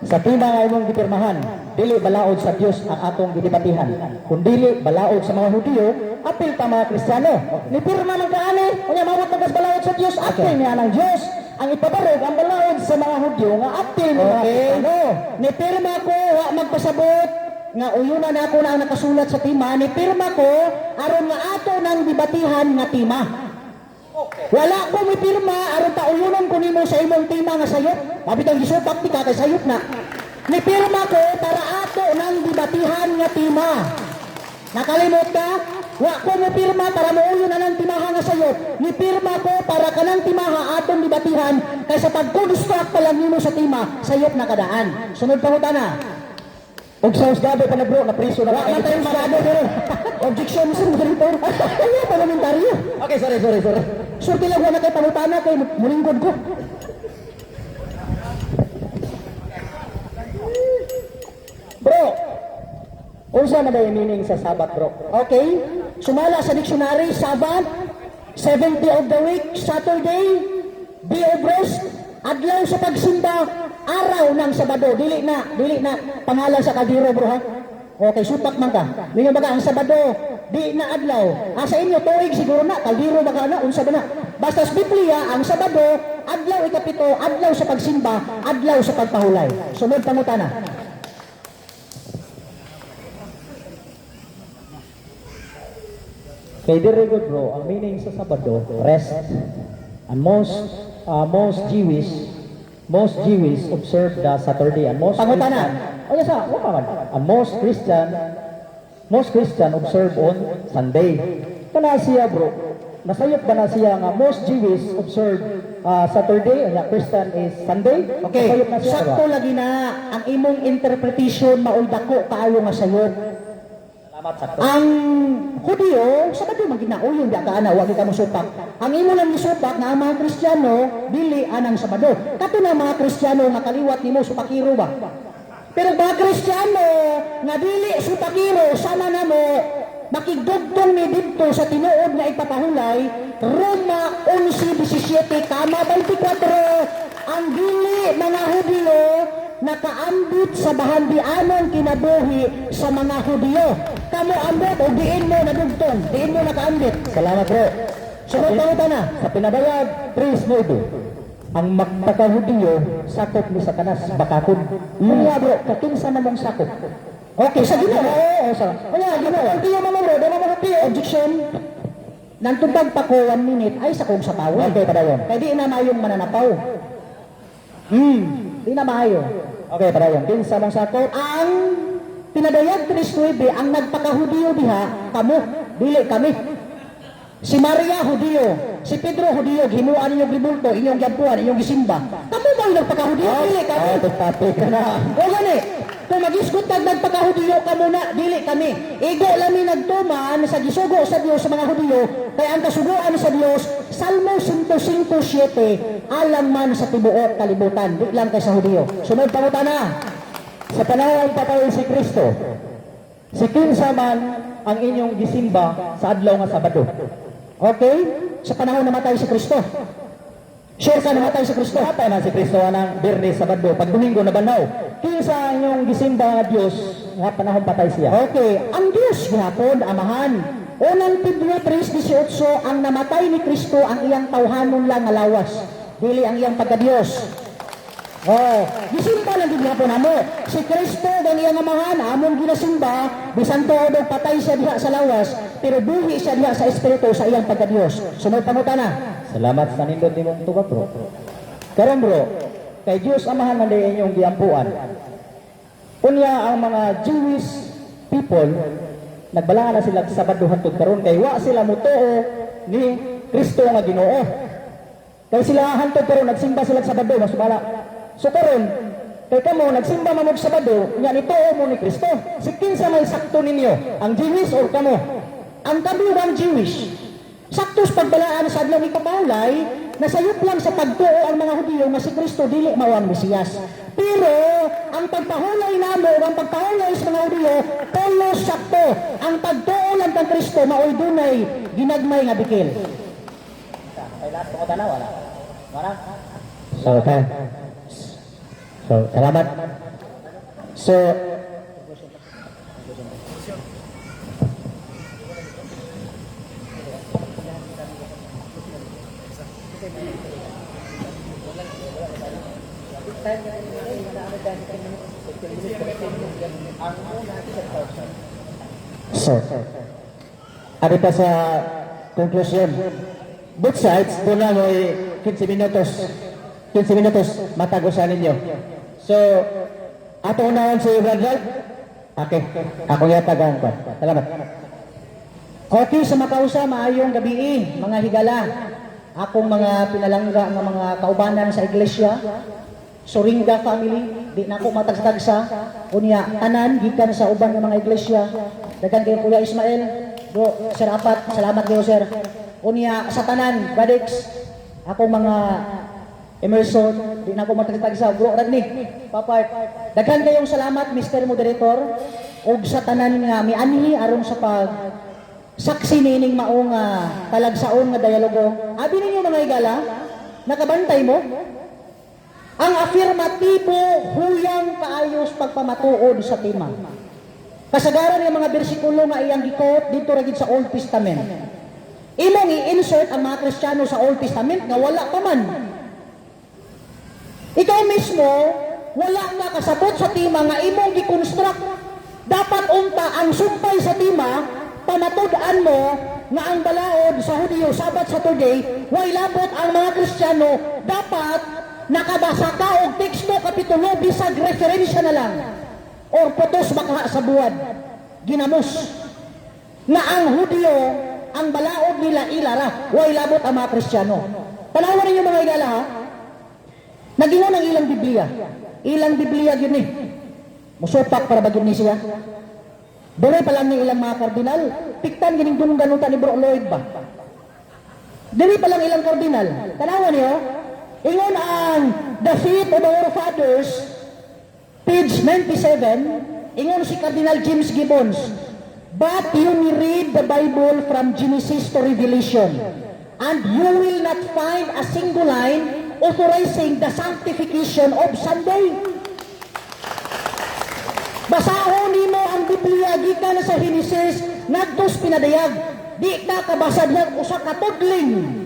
Speaker 2: sa tima nga imong gipirmahan, dili balaod sa Dios ang atong gidebatihan. Kun dili balaod sa mga Hudiyo, apil ta mga Kristiyano.
Speaker 3: Ni pirma man kaani, unya mawat magkas balaod sa Dios, apil niya ng Dios. Ang ipabarog ang balaod sa mga Hudyo nga apil ni mga Kristiyano. Ni pirma ko wa magpasabot nga uyunan ako na ang nakasulat sa tima, ni pirma ko aron nga ato nang dibatihan nga tima. Wala ko may pirma aron ta uyunan ko nimo sa imong tima nga sayop. Mabit ang gisupak ti ka kay sayop na. Ni pirma ko para ato nang dibatihan nga tima. Nakalimot ka? Wa ko mo pirma para muuyo na ng timaha nga sayop. Ni pirma ko para kanang timaha atong dibatihan kaysa pagkuduskak pa lang nimo sa tima, sayop na kadaan. Sunod pangutana.
Speaker 2: Og sa husgado pa na bro, na priso na
Speaker 3: Wa man tayong magado pero objection sa moderator. Ano parlamentaryo?
Speaker 2: Okay, sorry.
Speaker 3: Surti lang wala kay pangutana kay mulingkod ko.
Speaker 2: Bro, unsa man day meaning sa Sabat, bro?
Speaker 3: Okay? Sumala sa dictionary, Sabat, 70 of the week, Saturday, day of rest, adlaw sa pagsimba, araw ng Sabado. Dili na pangalan sa kaldero, bro ha? Okay, supak man ka. Ninyo baga ang Sabado, di na adlaw. Sa inyo tuig siguro na, kaldero baga na, unsa ba na? Basta sa Biblia, ang Sabado, adlaw ikapito, adlaw sa pagsimba, adlaw sa pagpahulay. Sunod pangutana.
Speaker 2: Kay very good bro, ang meaning sa Sabado, rest. And most Jewish observe the Saturday and most
Speaker 3: Pangutana.
Speaker 2: Oh yes, wa pa man. And most Christian observe on Sunday. Kana siya bro. Nasayop ba na siya nga most Jewish observe Saturday and Christian is Sunday?
Speaker 3: Okay,
Speaker 2: Nasayop na siya
Speaker 3: sakto
Speaker 2: ba?
Speaker 3: lagi na ang imong interpretation maoy dako kaayo nga sayop.
Speaker 2: Salamat sakto.
Speaker 3: Ang Hudiyo, sa kadto man ginauyon di ka ana wa ka mo supak. Ang imo lang gisupak nga ang mga Kristiyano dili anang Sabado. Kato na mga Kristiyano nga kaliwat nimo supakiro ba? Pero mga Kristiyano nga dili supakiro sama namo makigdugtong ni didto sa tinuod nga ipapahulay Roma 11:17 kama 24 ang dili mga Hudiyo nakaambit sa bahandianon kinabuhi sa mga Hudiyo. Kamo ambit o diin mo nadugtong, diin mo nakaambit.
Speaker 2: Salamat bro.
Speaker 3: Sunod pangutana.
Speaker 2: Sa pinabayag, 3:9.
Speaker 3: ang magpakahudiyo sakop ni Satanas bakakon. Kaya bro, kakinsa na mong sakop. Okay, sa Ginoo. Oo, sa. Kaya Ginoo, ang tiyo mo bro, dala mo hudiyo. Objection. Nantubag pa ko 1 minute ay sa kong sa tao. Okay, padayon. Kaya di na mayong mananapaw. Di na maayo. Okay, padayon. Kinsa mong sakop? Ang pinadayag 3:9 ang nagpakahudiyo diha kamo, dili kami. Si Maria Hudiyo, si Pedro Hudiyo, himuan ninyong ribulto, inyong gyampuan, inyong gisimba. Kamo ba yung nagpakahudiyo? Dili kami. Topic ka na. O gani, kung mag-isgot kag nagpakahudiyo kamo na, dili kami. Igo lami nagtuman sa gisugo sa Dios sa mga Hudiyo, kay ang kasugoan sa Dios, Salmo 105:7, alam man sa tibuok kalibutan, di lang kay sa Hudiyo. Sunod pangutana. Sa panahon patay si Kristo, si kinsa man ang inyong gisimba sa adlaw nga Sabado. Okay? Sa panahon namatay si Kristo. Sure ka namatay si Kristo? Namatay na si Kristo anang Biyernes, Sabado, pag Domingo na banaw. Kinsa inyong gisimba nga Dios nga panahon patay siya. Okay, ang Dios gihapon amahan. Unang Pedro 3:18 ang namatay ni Kristo ang iyang tawhanon lang nga lawas. Dili ang iyang pagka-Dios. Oh, gisimba lang gid hapon amo. Si Kristo ang iyang amahan, amon ginasimba, bisan tuod og patay siya diha sa lawas, pero buhi siya diha sa espiritu sa iyang pagka-Dios. Sunod pangutana. Salamat sa nindot nimong tuga bro. Karon bro, kay Dios amahan man day inyong giampuan. Unya ang mga Jewish people nagbalangan na sila sa Sabado hangtod karon kay wa sila mutuo ni Kristo nga Ginoo. Kay sila hangtod karon nagsimba sila sa Sabado mas bala. So karon, kay kamo nagsimba mamog Sabado, nya nituo mo ni Kristo. Si kinsa may sakto ninyo, ang Jewish or kamo? Ang kabilang Jewish. Saktos pagbalaan sa adlaw ni Paulay, nasayop lang sa pagtuo ang mga Hudiyo nga si Kristo dili mao ang Mesiyas. Pero ang pagpahulay namo, ang pagpahulay sa mga Hudiyo, polos sakto. Ang pagtuo lang kang Kristo maoy dunay ginagmay nga bikil. Kay lahat ko tanaw wala. Wala. So, salamat. So, ari pa sa conclusion. Both sides, doon na mo 15 minutos matagusan ninyo. So, ato unahan si Brad Ralph. Okay, ako yatagan ko. Salamat. Okay, sa makausa, maayong gabi, mga higala. Akong mga pinalangga ng mga kaubanan sa iglesia, Soringa family, di na ako matagtagsa. Unya, tanan, gikan sa uban ng mga iglesia. Dagan kayo Kuya Ismael, bro, Sir Apat, salamat kayo Sir. Unya, sa tanan, Badix, akong mga Emerson, di na ako matagtagsa. Bro, Radni, Papart, dagan kayong salamat, Mr. Moderator, o sa tanan nga, may anhi aron sa pag saksi nining maong talagsaon nga dialogo. Abi ninyo mga higala, nakabantay mo? Ang afirmatibo huyang kaayos pagpamatuod sa tema. Kasagaran ng mga bersikulo nga iyang gikot dito ragid sa Old Testament. Imong i-insert ang mga Kristiyano sa Old Testament nga wala pa man. Ikaw mismo wala nga kasabot sa tema nga imong gi-construct. Dapat unta ang sumpay sa tema pamatud-an mo nga ang balaod sa Hudiyo Sabat Saturday way labot ang mga Kristiyano dapat nakabasa ka og teksto kapitulo bisag referensya na lang or putos baka sa buwad ginamos na ang Hudiyo ang balaod nila ilara way labot ang mga Kristiyano. Panawan ninyo mga higala ha, nagingon ang ilang Biblia yun eh musupak para bagyan ni siya doon pa lang ng ilang mga kardinal piktan gining dunong-ganuta ni Bro Lloyd ba doon pa lang ilang kardinal tanawan niyo. Ingon ang The Faith of Our Fathers, page 97, ingon si Cardinal James Gibbons, but you may read the Bible from Genesis to Revelation, and you will not find a single line authorizing the sanctification of Sunday. Basahon nimo ang Biblia gikan sa Genesis ngadtos pinadayag, di ka kabasa diha usa ka tudling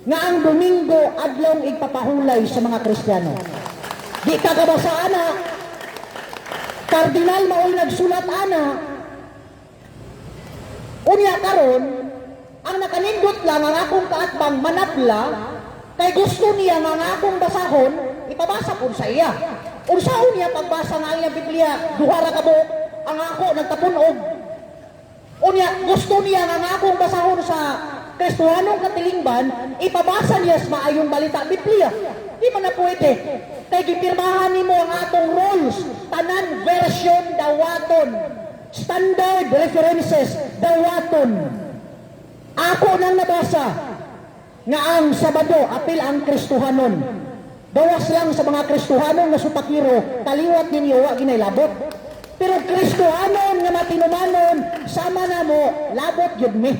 Speaker 3: nga ang Domingo adlaw igpapahulay sa mga Kristiyano. Di ka kabasa ana, Kardinal mao'y nagsulat ana, unya karon, ang nakanindot lang ang akong kaatbang manapla, kay gusto niya nga nga akong basahon, ipabasa po sa iya. Unsaon niya pagbasa nga iyang Biblia, duhara ka buok, ang ako nagtapunog. Unya, gusto niya nga akong basahon sa Kristohanong katilingban, ipabasa niya sa maayong balita Biblia. Di man na pwede. Kay gipirmahan nimo ang atong rules, tanan version dawaton, standard references dawaton. Ako nang nabasa nga ang Sabado apil ang Kristohanon. Bawas lang sa mga Kristohanon nga supakiro, kaliwat ninyo wa ginay labot. Pero Kristohanon nga matinumanon, sama na mo, labot yun mi.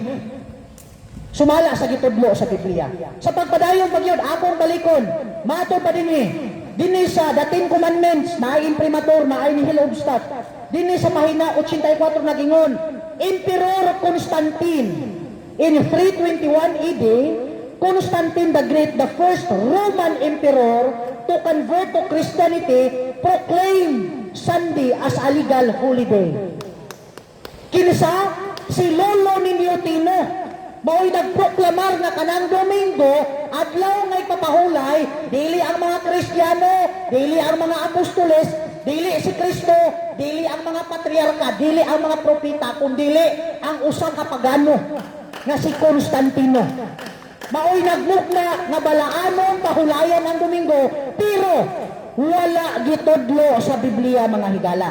Speaker 3: Sumala sa gitudlo sa Biblia. Sa pagpadayon pagyod, akong balikon, mato pa dinhi sa dating commandments, na ay imprimatur, na ay nihil obstat. Dinhi sa pahina 84 nagingon, Emperor Constantine, in 321 AD, Constantine the Great, the first Roman emperor to convert to Christianity, proclaimed Sunday as a legal holiday. Kinsa si Lolo ninyo Tino, mao'y nagproklamar nga kanang Domingo, adlaw nga ipapahulay, dili ang mga Kristiyano, dili ang mga apostoles, dili si Kristo, dili ang mga patriarka, dili ang mga propeta, kundi ang usang kapagano nga si Constantino. Mao'y nagmukna nga balaanon pahulayan ang Domingo, pero wala gitudlo sa Biblia mga higala.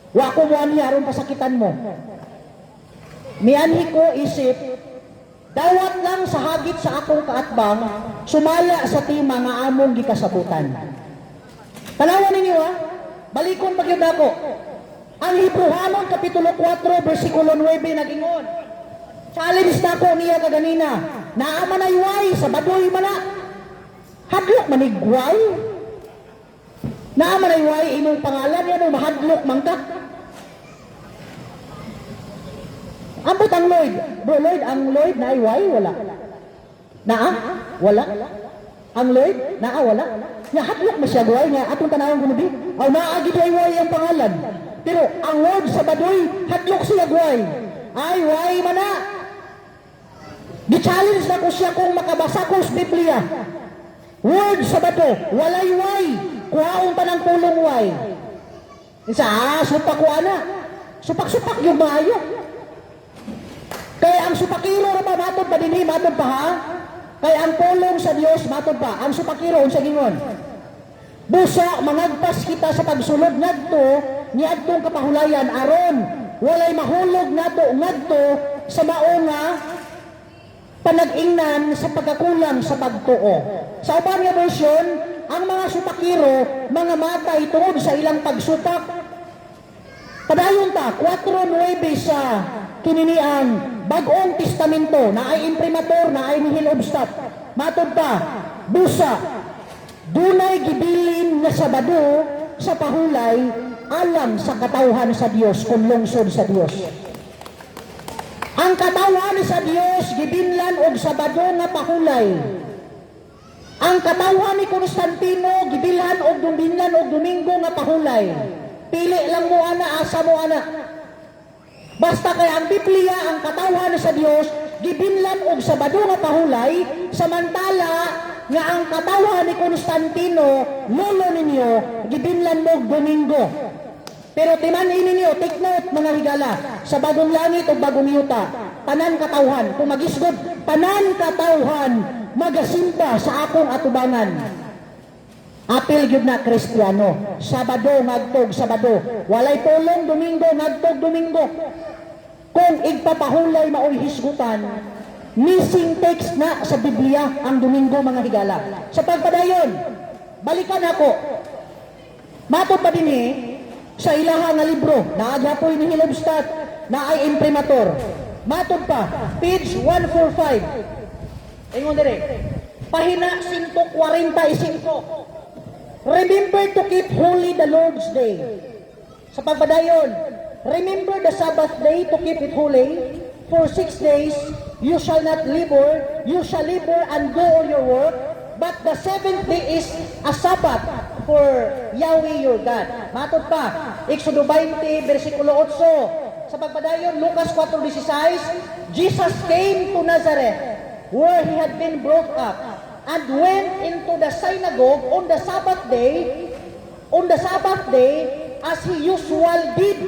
Speaker 3: Wa ko mo ani aron pasakitan mo. Mianhi ko isip, dawat lang sa hagit sa akong kaatbang, sumala sa tima nga among gikasabutan. Tanawan ninyo ha, balikon pagyud ako. Ang Hebrehanon Kapitulo 4, versikulo 9 nagingon, challenge na ko niya kaganina, naamanay sa badoy mana, hadlok manigway, naamanay imong pangalan, yan o mahadlok mangka. Ambot ang Lloyd, bro Lloyd, ang Lloyd na ay wala. Naa? Wala. Ang Lloyd, naa wala. Nga hadlok na siya guay, nga atong tanawang gumubi, aw naagi ay ang pangalan. Pero ang word sa badoy, hadlok siya guay. Ay, way mana. Di-challenge na ko siya kung makabasa ko sa Biblia. Word sa bato, walay way. Kuhaon pa ng pulong way. Isa, supak ko ana. Supak-supak yung maayo. Kaya ang supakiro na ba, matod pa din matod pa ha? Kaya ang pulong sa Dios matod pa. Ang supakiro, unsa gingon? Busa, mangagpas kita sa pagsulod ngadto, ni adtong kapahulayan, aron, walay mahulog nato ngadto sa maunga, panag-ingnan sa pagkakulang sa pagtuo. Sa ubang nga version, ang mga supakiro, mga matay tungod sa ilang pagsupak. Padayon ta, 4:9 sa kininiang Bagong Testamento, na ay imprimatur, na ay nihil obstat. Matod pa, busa, dunay gibilin nga Sabado sa pahulay, alam sa katawhan sa Dios, kung lungsod sa Dios. Ang katawhan sa Dios gibinlan og Sabado nga pahulay. Ang katawhan ni Constantino gibilhan og binlan og Domingo nga pahulay. Pili lang mo ana, asa mo ana. Basta kay ang Biblia, ang katawhan sa Dios gibinlan og Sabado nga pahulay, samantala nga ang katawhan ni Constantino, lolo ninyo, gibinlan mo og Domingo. Pero timanin ninyo, take note mga higala, sa bagong langit o bagong yuta, tanan katawhan, kung magisgod, tanan katawhan, magasimba sa akong atubangan. Apil gyud na Kristiyano, Sabado ngagtog Sabado, walay pulong Domingo ngagtog Domingo. Kung igpapahulay mao'y hisgutan, missing text na sa Biblia ang Domingo mga higala. Sa pagpadayon, balikan ako, matod pa din sa ilaha nga libro, na agyapoy ni Hilobstat, na ay imprimatur. Matod pa, page 145. Ingon dire, pahina 545. Remember to keep holy the Lord's Day. Sa pagpadayon, remember the Sabbath day to keep it holy. For 6 days you shall not labor, you shall labor and do all your work, but the seventh day is a Sabbath for Yahweh your God. Matod pa, Exodo 20, versikulo 8. Sa pagpadayon, Lucas 4:16, Jesus came to Nazareth, where he had been brought up, and went into the synagogue on the Sabbath day, as he usual did.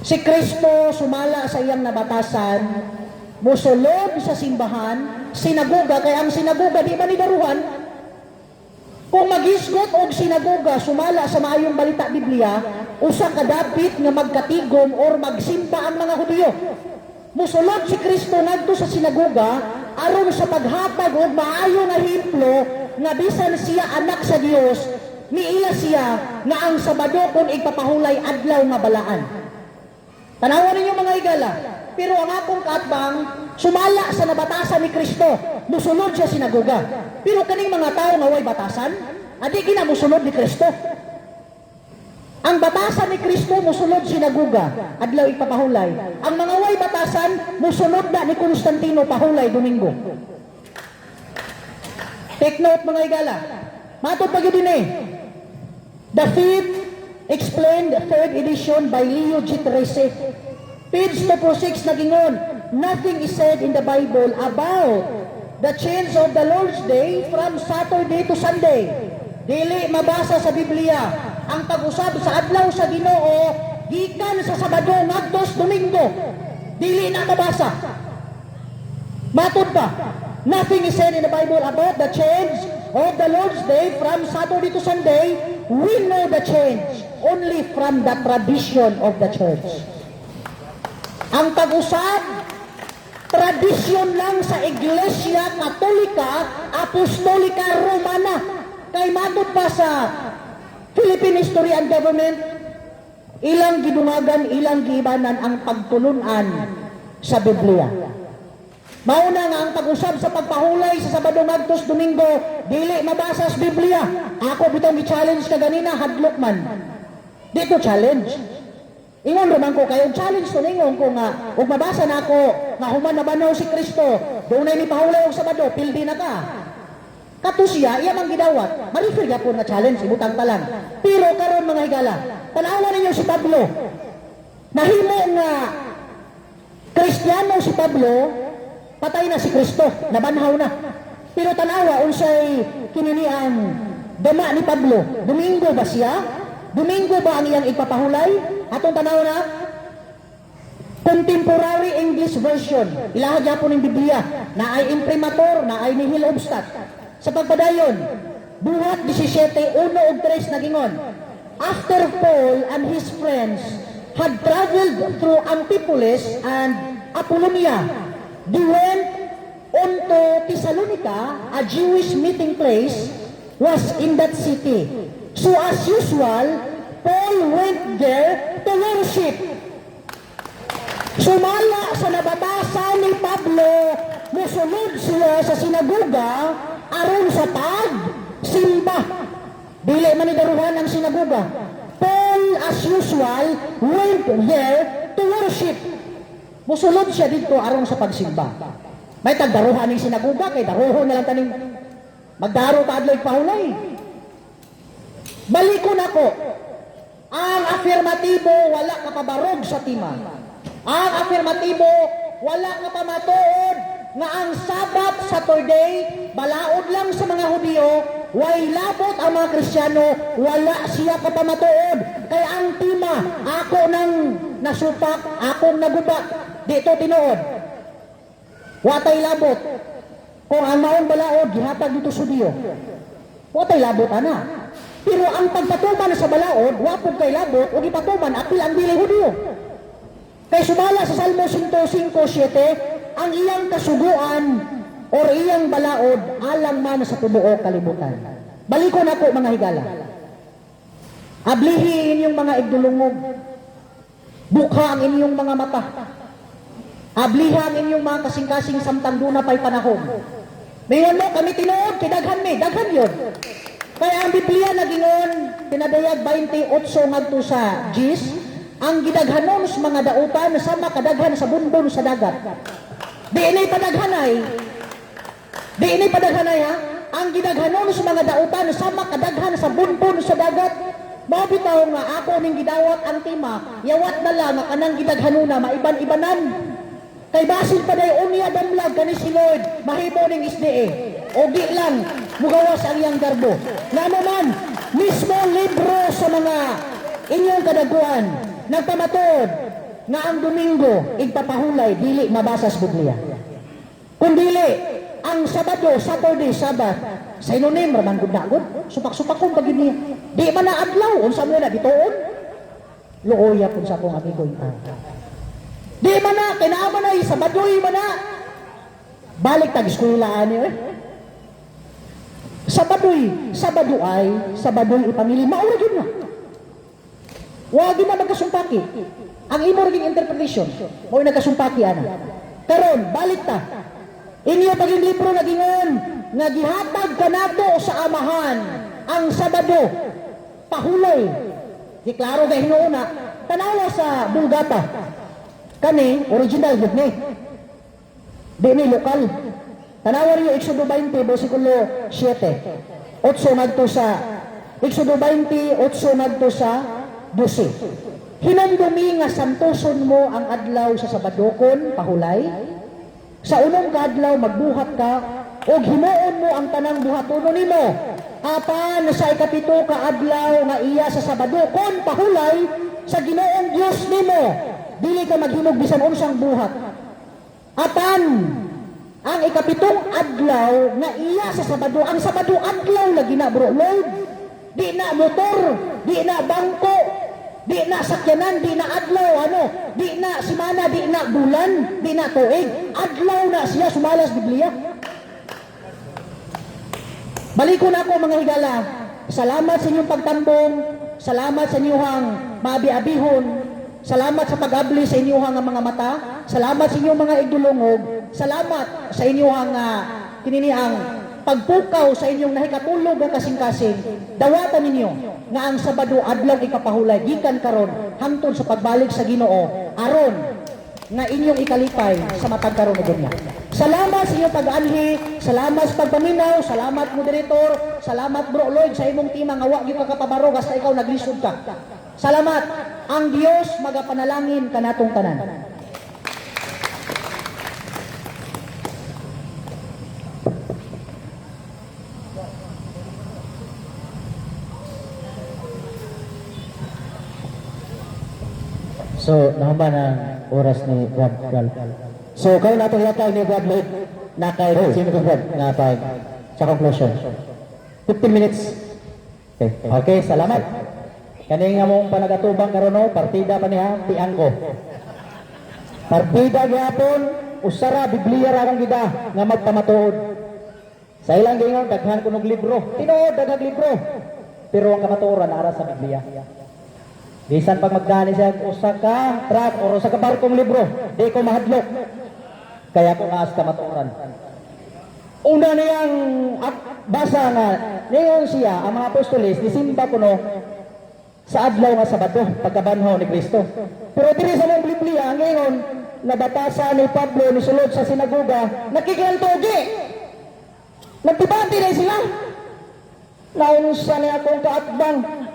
Speaker 3: Si Kristo sumala sa iyang nabatasan, musulod sa simbahan, sinagoga, kaya ang sinagoga di ba ni daruhan? Kung magisgot og sinagoga, sumala sa maayong balita Biblia, usa ka dapit nga magkatigom or magsimba ang mga Hudiyo. Musulod si Kristo ngadto sa sinagoga aron sa paghatag og maayo nga hemplo nga bisan siya anak sa Dios, niila siya nga ang Sabado kon igpapahulay adlaw nga balaan. Tanawan ninyo mga higala, pero ang akong kaatbang sumala sa nabatasan ni Kristo, musunod siya sinagoga. Pero kaning mga tao nga way batasan, adi gina musunod ni Kristo. Ang batasan ni Kristo musunod sinagoga, adlaw ipapahulay. Ang mga way batasan musunod na ni Constantino pahulay Domingo. Take note mga higala. Matod pa gyud dinhi. The Fifth Explained, third edition by Leo G. Trece. Page 246 nagingon, nothing is said in the Bible about the change of the Lord's Day from Saturday to Sunday. Dili mabasa sa Biblia ang pag-usab sa adlaw sa Ginoo gikan sa Sabado ngadto sa Domingo. Dili na mabasa. Matod pa, nothing is said in the Bible about the change of the Lord's Day from Saturday to Sunday. We know the change only from the tradition of the church. Ang pag-usab, tradisyon lang sa Iglesia Katolika, Apostolika, Romana. Kay matod pa sa Philippine History and Government, ilang gidungagan, ilang giibanan ang pagtulunan sa Biblia. Mauna nga ang pag-usab sa pagpahulay sa Sabado ngadto sa Domingo, dili mabasa sa Biblia. Ako bitong gi-challenge ka ganina, hadlok man. Dito challenge. Ingon naman ko kayo, challenge to ningon ko nga, ug mabasa na ako, nga human na banaw si Kristo, doon na ni pahulay og Sabado, pildi na ka. Kato siya, iya mang gidawat, ma-refer gyapon nga challenge, ibutang pa lang. Pero karon mga higala, tanawan ninyo si Pablo, nahimo nga Kristiyano si Pablo, patay na si Kristo, nabanhaw na. Pero tanawa, unsay kininian dama ni Pablo, Domingo ba siya? Domingo ba ang iyang ipapahulay? Atong tanaw na, Contemporary English Version, ilaha gyapon ng Biblia, na ay imprimatur, na ay nihil obstat. Sa pagpadayon, buhat 17, 1 ug 3 nagingon, after Paul and his friends had traveled through Amphipolis and Apollonia, they went on to Thessalonica, a Jewish meeting place was in that city. So as usual, Paul went there to worship. Sumala sa nabatasan ni Pablo, musunod siya sa sinagoga aron sa pag-simba. Dili man idaruhan ang sinagoga. Paul, as usual, went there to worship. Musulod siya dito aron sa pagsimba. May tagdaruhan ng sinagoga, kay daruhon na lang taning magdaro pa adlaw pahulay. Balikon ako. Ang afirmatibo, wala ka pabarog sa tima. Ang afirmatibo, wala ka pa matuod nga ang Sabbath, Saturday, balaod lang sa mga Hudiyo, way labot ang mga Kristiyano, wala siya ka pa matuod. Kaya ang tima, ako nang nasupak, akong naguba, dito tinuod. Watay labot. Kung ang maong balaod, gihatag dito sa Hudiyo. Watay labot, ana. Pero ang pagpatuman sa balaod, wapog kay labot, o ipatuman, apil ang dili Hudiyo. Kay sumala sa Salmo 105:7, ang iyang kasuguan o iyang balaod, alang man sa tubuo kalibutan. Balikon ako mga higala. Ablihi inyong mga igdulungog. Bukha ang inyong mga mata. Abliha ang inyong mga kasing-kasing samtang doon na pa'y panahon. Ngayon mo, kami tinuod, kidaghan mi, daghan yun. Kaya ang Biblia nagingon, pinadayag 28 ngadto sa Gis, ang gidaghanon sa mga dautan sama kadaghan sa bundon sa dagat. Di ini padaghanay. Di ini padaghanay ha. Ang gidaghanon sa mga dautan sama kadaghan sa bunbun sa dagat. Mabitaw nga ako ning gidawat ang tima, yawat na lang nga kanang gidaghanona maiban-ibanan. Kay basin pa day unya damlag kani si Lord, mahimo ning SDA. O di lang mugawas ang iyang garbo. Nga naman mismo libro sa mga inyong kadaguan nagpamatod nga ang Domingo igpapahulay dili mabasa sa Biblia. Kung dili ang Sabado, Saturday, Sabat, sa inonim, raman gud na gud, supak-supakon pag niya. Di man na adlaw, unsa mo na bituon? Looya pun sa akong amigo ita. Di man na, kinaaman na, Sabadoy man na. Balik tag-eskwela ani eh. Sabadoy ipamili, maura gid na. Wag na magkasumpaki. Ang imo ring interpretation, mo nagkasumpaki ana. Karon, balik ta. Inyo paging libro nagingon nga gihatag kanato sa amahan ang Sabado pahulay. Di klaro kay hinuuna tanawa sa Bulgata. Kani original gid ni. Di ni lokal. Tanawa niyo Exodo 20 bersikulo 7. 8 ngadto sa Exodo 20 8 ngadto sa 12. Hinandumi nga santoson mo ang adlaw sa Sabadokon pahulay. Sa unong kadlaw magbuhat ka og himuon mo ang tanang buhatonon nimo. Apan sa ikapito ka adlaw nga iya sa Sabado kon pahulay sa Ginoong Dios nimo. Dili ka maghimog bisan unsang buhat. Apan ang ikapitong adlaw nga iya sa Sabado, ang Sabado adlaw lagi na bro Lord. Di na motor, di na bangko, di na sakyanan, di na adlaw, di na simana, di na bulan, di na tuig. Adlaw na siya, sumalas Biblia. Balikon ako mga higala. Salamat sa inyong pagtambong, salamat sa inyong maabi-abihon, salamat sa pag-abli sa inyong mga mata, salamat sa inyong mga igdulungog, salamat sa inyong kininiang pagpukaw sa inyong nahikatulog ang kasing-kasing. Dawatan ninyo nga ang Sabado adlaw ikapahulay gikan karon hangtod sa pagbalik sa Ginoo aron nga inyong ikalipay sa matag karon nga dunya. Salamat sa inyong pag-anhi, salamat sa pagpaminaw, salamat moderator, salamat Bro Lloyd sa imong tima nga wa gyud ka kapabaro basta ikaw naglisod ka. Salamat. Ang Dios magapanalangin kanatong tanan.
Speaker 1: So, naman ang oras ni Brad. So, kayo natin yatag ni Brad Lloyd na kay sino ko Brad na pag sa conclusion. 15 minutes. Okay, salamat. Kani nga mong panagatubang karon no, partida pa niya piangko. Partida gyapon usara Biblia ra kang gida nga magpamatuod. Sa ilang gingon daghan kuno libro. Tinuod daghang libro. Pero ang kamatuoran ara sa Biblia. Bisan pag magdani siya usa ka truck o usa ka barkong libro, di ko mahadlok. Kaya ko aas kamatuoran. Una niyang basa nga niyon siya ang mga apostoles nisimba kuno sa adlaw nga Sabado pagkabanhaw ni Kristo. Pero diri sa mong Biblia ang ingon nabatasan ni Pablo ni sulod sa sinagoga nakikiantogi. Nagdebate na sila. Naunsa niya akong kaatbang.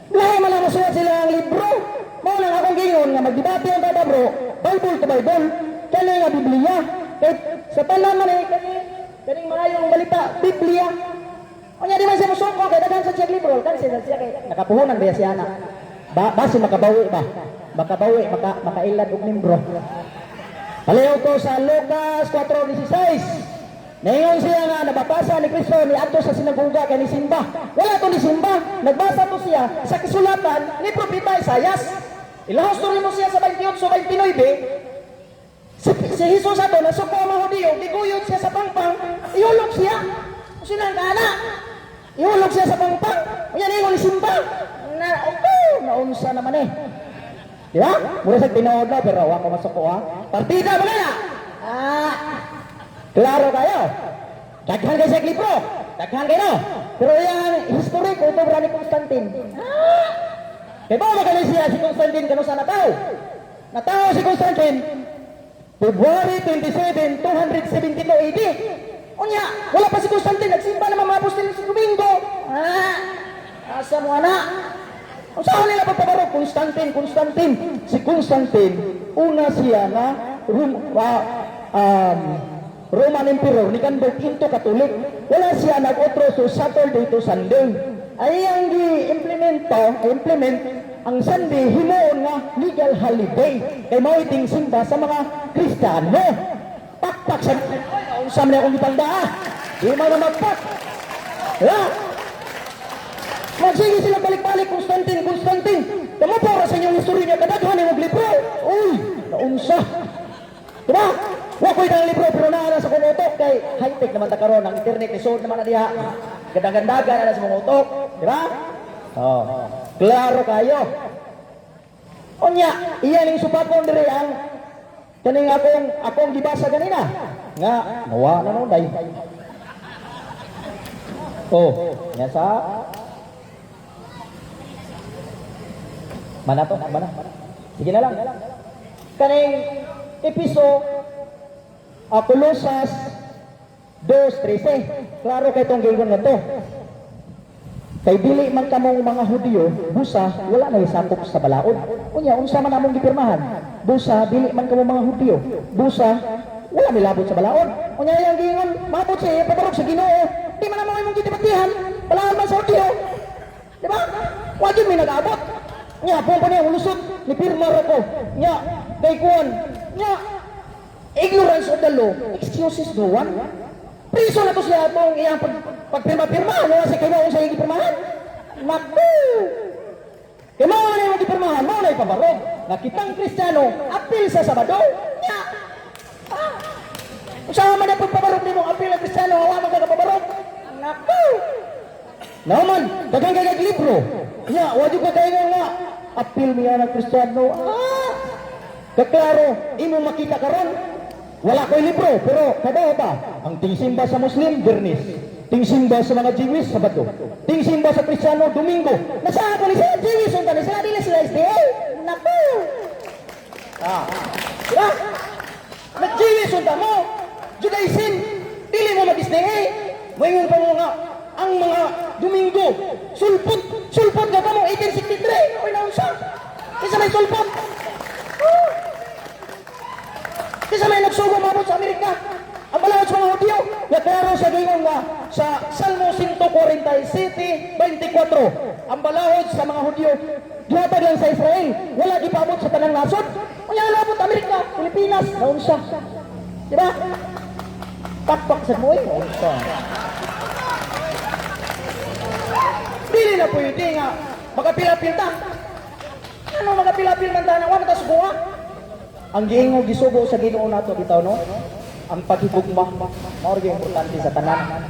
Speaker 1: Lahi man lang masulat sila ang libro. Mao lang akong gingon nga magdebate ang kada bro. Bible to Bible. Kani nga Biblia. Kahit sa palaman eh kaning maayong balita Biblia. Onya di man siya musuko kay daghan sa check libro kan siya kay nakapuhunan ba siya ana. Basi makabawi ba? Makailad og membro. Palayo ko sa Lucas 4:16. Ngayon siya nga nababasa ni Kristo ni adto sa sinagoga kay ni simba. Wala to ni simba. Nagbasa to siya sa kasulatan ni propeta Isaias. Ilahos to mo siya sa 28:29. Si Jesus ato nasuko ang mga Hudiyo, giguyod siya sa pangpang, ihulog siya. Sinang kana? Ihulog siya sa pangpang. Yan ingon ni simba. Naunsa naman eh. Di ba? Mura sa tinood na pero ako masuko ha. Partida mo na. Klaro kayo. Daghan kayo sa libro. Daghan kayo. Pero yung history ko ito ni Constantine. Kaya ba magaling siya si Constantine kano sa nataw? Nataw si Constantine. February 27, 272 AD. Unya, wala pa si Constantine, nagsimba naman mga apostol sa Domingo. Asa mo anak? Ang saan nila pagpabarog? Constantine. Si Constantine, una siya na Roman Emperor, ni Kandog into Catholic. Wala siya nag-otro so Saturday to Sunday. Ay ang implement ang Sunday himuon nga legal holiday. Kay mao iting simba sa mga Kristiyano. Pakpak sa unsa man akong gitanda. Di man na magpak. Ya. Magsige sila balik-balik Constantine. Kamo para sa inyong history niya kadaghan imong libro. Uy, naunsa. Diba? Wa ko'y ng libro pero naala sa kumutok kay high-tech naman ta karon ang internet isod naman na diha. Gandang-gandagan na sa mga utok, diba? Oh, klaro kayo. Unya, iyan yung supapon diri ang kaning akong gibasa ganina. Nga, nawa na nun day. Oh, nga sa mana to? Mana? Sige na lang. Kaning episode Colosas 2:13. Klaro kay tong gingon nga to. Kay dili man kamong mga Hudiyo, busa wala na isakop sa balaod. Unya unsa man among gipirmahan? Busa dili man kamong mga Hudiyo, busa wala milabot sa balaod. Unya yang gingon mabot siya pabarog sa Ginoo. Di man among imong gidebatihan, balaod man sa Hudiyo. Di ba? Wa gyud mi nag-abot. Nya po pa niya ulusot ni pirma ra ko. Nya kay kuan. Nya ignorance of the law excuses no one. Priso na to siya atong iyang pagpirma-pirma. Wala siya kayo sa iyang pirmahan. Naku! Kaya mga na yung pirmahan, mga na ipabarog. Nakitang Kristiyano, apil sa Sabado. Nya! Usaha man na pagpabarog ni mo, apil ang Kristiyano, hawa man kagapabarog. Naku! Naman, dagang gagag libro. Nya, wadyo ka kayo nga. Apil niya ng Kristiyano. Kaklaro, imo makita karon. Wala ko'y libro, pero kada ba? Ang tingsimba sa Muslim, Bernis. Tingsimba sa mga Jewish, Sabado. Tingsimba sa Kristiyano, Domingo. Nasa ako ni sila Jewish, unta ni sila, dili sila SDA. Naku! Diba? Nag-Jewish, unta mo. Judaism, dili mo mag-SDA. Mayroon pa mo nga, ang mga Domingo, sulpot ka pa mo, 1863. Uy, naunsa. Isa may sulpot. Kasi may nagsugo mabot sa Amerika. Ang balawat sa mga Hudiyo. Naklaro sa gingon nga sa Salmo 147:24. Ang balawat sa mga Hudiyo gihatag lang sa Israel. Wala gipabot sa tanang nasod. Kaya labot Amerika, Pilipinas, naunsa. Diba? Pakpak sa mo naunsa. Dili na pwede nga magapilapil ta. Ano magapilapil man ta na wa matasugo. Ang giingon gisugo sa Ginoo nato bitaw no. Ang paghigugma mao gyud importante sa tanan.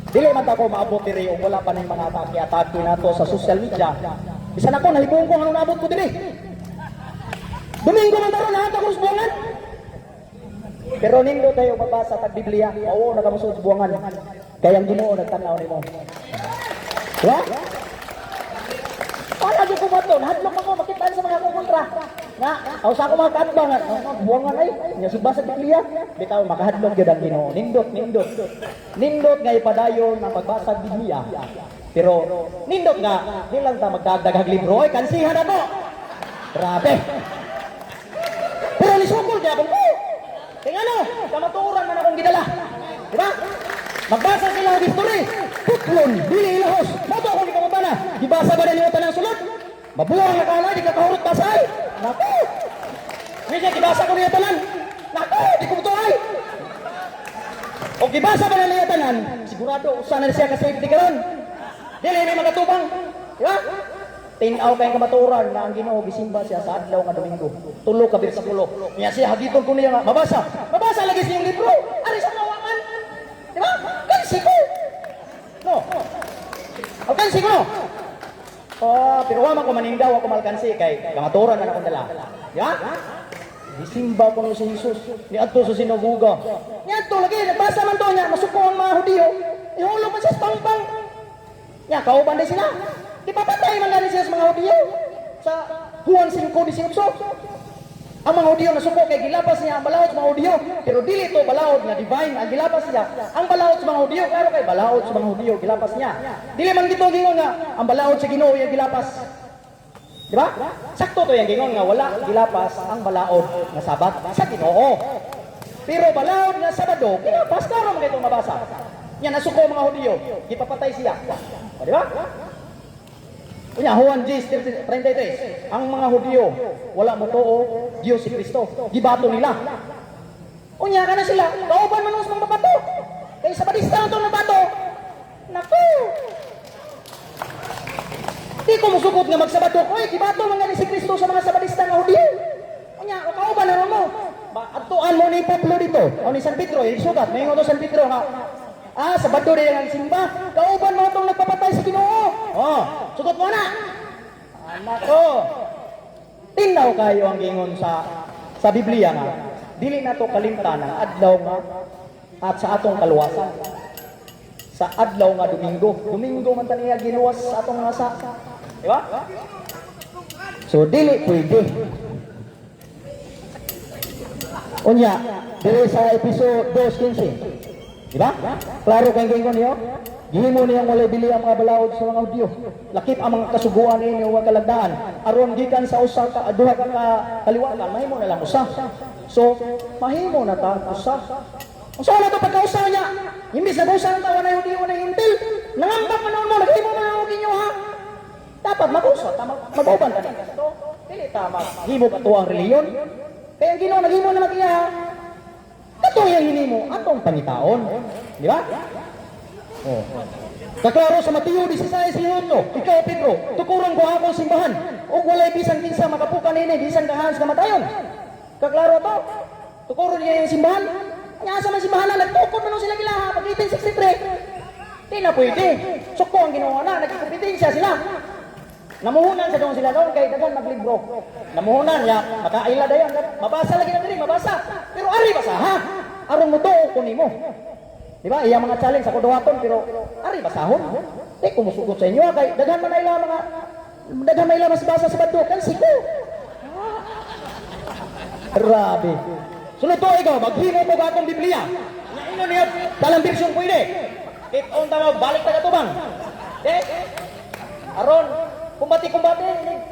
Speaker 1: Dili man ta ko maabot diri og wala pa ning mga atake nato sa social media. Bisan ako nalibong ko anong naabot ko diri. Domingo man taron na ta kusbuangan. Pero nindo tayo mabasa tag Biblia. Oo nagamusod sa buangan. Kaya ang Ginoo nagtanaw nimo. Wa? Wala gyud ko maton, hadlok ako makitaan sa mga kontra. Nga, sa ako mga kaadbangan, buwangan ay, niya subasa Biblia, bitaw makahadlok gyud ang Ginoo. Nindot nga ipadayon ang pagbasa sa Biblia. Pero nindot nga, di lang ta magdagdag og libro, ay kansihan na to. Grabe. Pero nisukol kaya akong ko. Kaya ano, kamaturan man akong gidala. Diba? Magbasa sila ng history. Putlon, dili ilahos. Mato akong ikamabana. Gibasa ba na niyo tanang sulod? Mabuang na kala, di ka kahurot basay. Naku! Minsan gibasa ko niya tanan. Naku, di ko butuhay. O gibasa ba na niya tanan, sigurado, usan na siya ka-safety karon. Dili may magatubang. Diba? Tinaw kayong kamaturan na ang Ginoo gisimba siya sa adlaw nga Domingo. Tulo ka bersikulo. Niya siya hagiton ko niya nga mabasa. Mabasa lagi sa iyong libro. Ari sa kawangan. Di ba? Kansi ko. No. O kansi ko. Pero wala ko manindaw ako malkansi kay kamaturan na akong dala. Di ba? Gisimba ko si Jesus. Ni adto sa sinagoga. Ni adto lagi nagbasa man to niya masuko ang mga Hudiyo. Ihulog man sa pangpang. Nya kauban din sila. Ipapatay man galing siya sa mga Hudiyo sa Juan 5:18.
Speaker 4: Ang mga Hudyo nasuko kay gilapas niya ang balaod sa mga Hudyo, pero dili to balaod nga divine ang gilapas niya. Ang balaod sa mga Hudyo klaro kay balaod sa mga Hudyo gilapas niya. Dili man gito gingon nga ang balaod sa Ginoo yung gilapas. Di ba? Sakto to yung gingon nga wala gilapas ang balaod nga Sabat sa Ginoo. Pero balaod nga Sabado, gilapas karon man itong mabasa. Yan nasuko mga Hudyo, gipapatay siya. O, di ba? Unya, Juan 10:33, ang mga Hudyo, wala mo to o Diyos si Kristo. Gibato nila. Unya, kana sila, kauban man sa mga bato. Kaya sa Batista ito na bato. Naku! Di ko musukot nga magsabato ko, gibato man nga ni si Kristo sa mga Sabadista nga Hudyo. Unya, kauban na mo. Atuan mo ni Pablo dito, o ni San Pedro, sugat, may to San Pedro nga, Sabado din ang simba. Kauban mo itong nagpapatay sa Ginoo. Sugot mo na. Anak ko. Tinaw kayo ang gingon sa Biblia nga. Dili na to kalimtan ang adlaw nga at sa atong kaluwasan. Sa adlaw nga Domingo. Domingo man taniya giluwas sa atong nasa. Di ba? So dili pwede. Unya, dili sa episode 2:15. Diba? Klaro kayong gingon niyo? Gihimo niyang walay bili ang mga balaod sa mga Hudyo. Lakip ang mga kasuguan ninyo wa kalagdaan. Aron gikan sa usa ka duha ka kaliwatan, mahimo na lang usa. So, mahimo na ta usa. Usa na to pagkausa niya. Imbis na usa na ta wanay Hudyo wanay Hintil. Nangambak man mo, naghimo man ang ginyo ha. Dapat mag-usa ta mag-uban ta dito. Dili ta maghimo ka to ang reliyon. Kaya ang Ginoo naghimo na magiya ha. Ito yung hinimo, atong pangitaon. Di ba? Oh. Kaklaro sa Mateo 16:18, ikaw Pedro, tukuran ko akong simbahan. Ug walay bisan kinsa makapukan nini bisan kahans kamatayon. Kaklaro to. Tukuron niya yung simbahan. Nya sa man simbahan na nagtukod man sila gilaha pag 1863. Di na pwede. Suko ang ginawa na, nagkompetensya sila. Namuhunan sa doon sila doon kay dagan maglibro. Namuhunan ya, makaila dayon, mabasa lagi na diri, mabasa. Pero ari basa ha. Aron mo tuo ko nimo. Di ba? Iya mga challenge sa kuduhaton pero ari basahon. Di ko musugot sa inyo kay daghan man ila mga daghan man ila mas basa sa badto kan siko. Grabe. Sunod to ikaw, maghimo mo ka akong Biblia. Ino niya, dalang version pwede. Ito tawag balik ta katubang. Aron kumbati,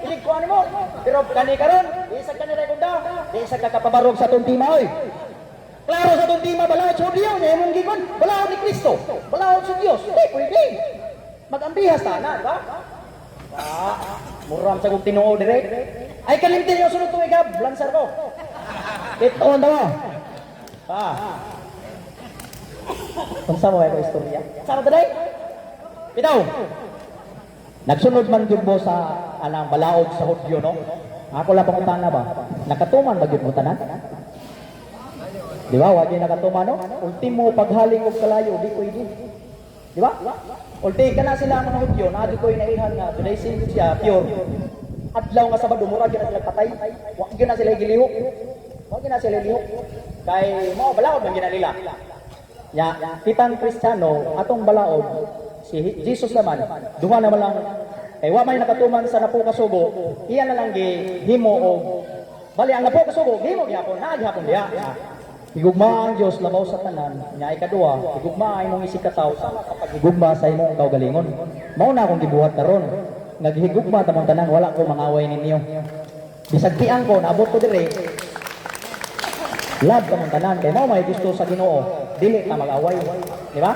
Speaker 4: ilig ko mo. Pero kani karon, isag ka nila kunda, isag ka kapabarog sa tuntima, oy. Klaro sa tuntima, balaod sa Hudyo, niya imong gigon, balaod ni Kristo, balaod sa Diyos. Hindi, pwede. Mag-ambihas ta na, ba? Muram sa kong tinuo direct. Ay, kalimtin yung sunod tuwing gab, lansar ko. Ito, anda mo. Kung sa mo ay ko istorya. Saan taday? Itaw. Nagsunod man gyud mo sa anang balaod sa Hudyo, no? Ako lang pangutana ba? Nakatuman ba gyud mo tanan? Di ba? Wa gyud nakatuman, no? Ultimo paghaling og kalayo, di pwede. Di ba? Ulti ka na sila mga Hudyo, na di ko inaihan nga today siya pure. Adlaw nga Sabado mura gyud na sila patay. Wa gyud na sila gilihok. Wa gyud na sila lihok. Kay mao balaod man gyud nila. Ya, kitang Kristiyano atong balaod si Jesus naman, duha naman lang, kay wa may nakatuman sa napo kasugo, iya na lang gihimo o, bali ang napo kasugo, gihimo gihapon, naagihapon diya. Higugma ang Diyos, labaw sa tanan, niya ikadua, higugma ay mong isikataw, sama kapag higugma sa imong kaugalingon. Mauna akong gibuhat karon, naghigugma tamang tanan, wala ko mangaway ninyo. Bisag tiang ko, naabot ko dire, love tamang tanan, kay mao may gusto sa Ginoo, dili na mag-away, di ba?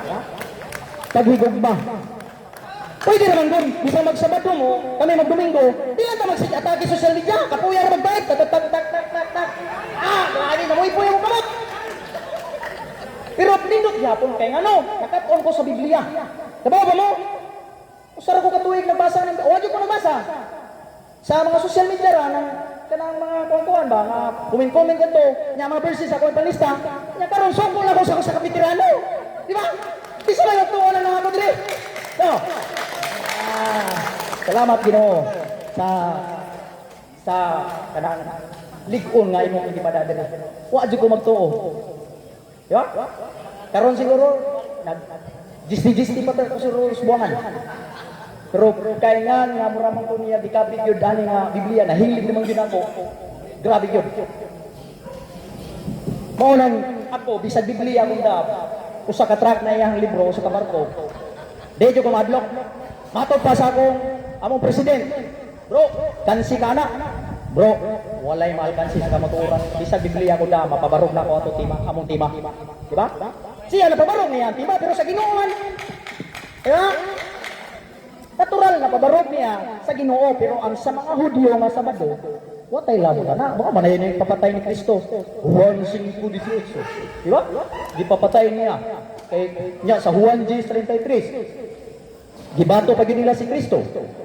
Speaker 4: Paghigugma. Pwede naman doon, bisa magsabado mo, kami magdomingo, di lang ka magsig-atake social media, kapuya na mag-type, tak. Grabe, namuipuya mo kamot. Pero nindot yapon kay ano, nakat-on ko sa Biblia. Kabawa ba mo? Usara ko katuig nagbasa ng, o ko nagbasa. Sa mga social media ra, kanang mga kuwan ba, nga comment ka to, nga mga verses ako panlista, nga karon sungkol ako sa kapitirano. Di ba? Di sila yung tuwa na ako dire. No. Salamat Ginoo sa kanang ligon nga imong gibada dire. Wa jud ko magtuo. Di ba? Karon siguro gisti pa ta siguro subuangan. Pero kay nga mura man ko niya dikabit yun ani nga Biblia na hilig naman yun ako. Grabe yun. Mao nang ako bisag Biblia kung da usa ka track na iyang libro sa kabarko. Dejo ko madlok. Matod pa sa akong among president. Bro, kansi ka na. Bro, walay maalkansi sa kamaturan. Bisag Biblia ko da mapabarog na ko ato among tima. Di ba? Siya napabarog niya tima pero sa Ginoo man. Diba? Natural na pabarog niya sa Ginoo pero ang sa mga Hudyo nga Sabado, watay labo ka na. Baka manayon yung papatay ni Kristo. Juan 5:18. Di ba? Di papatay niya. Niya sa Juan 10:33. Gibato pa nila si Kristo.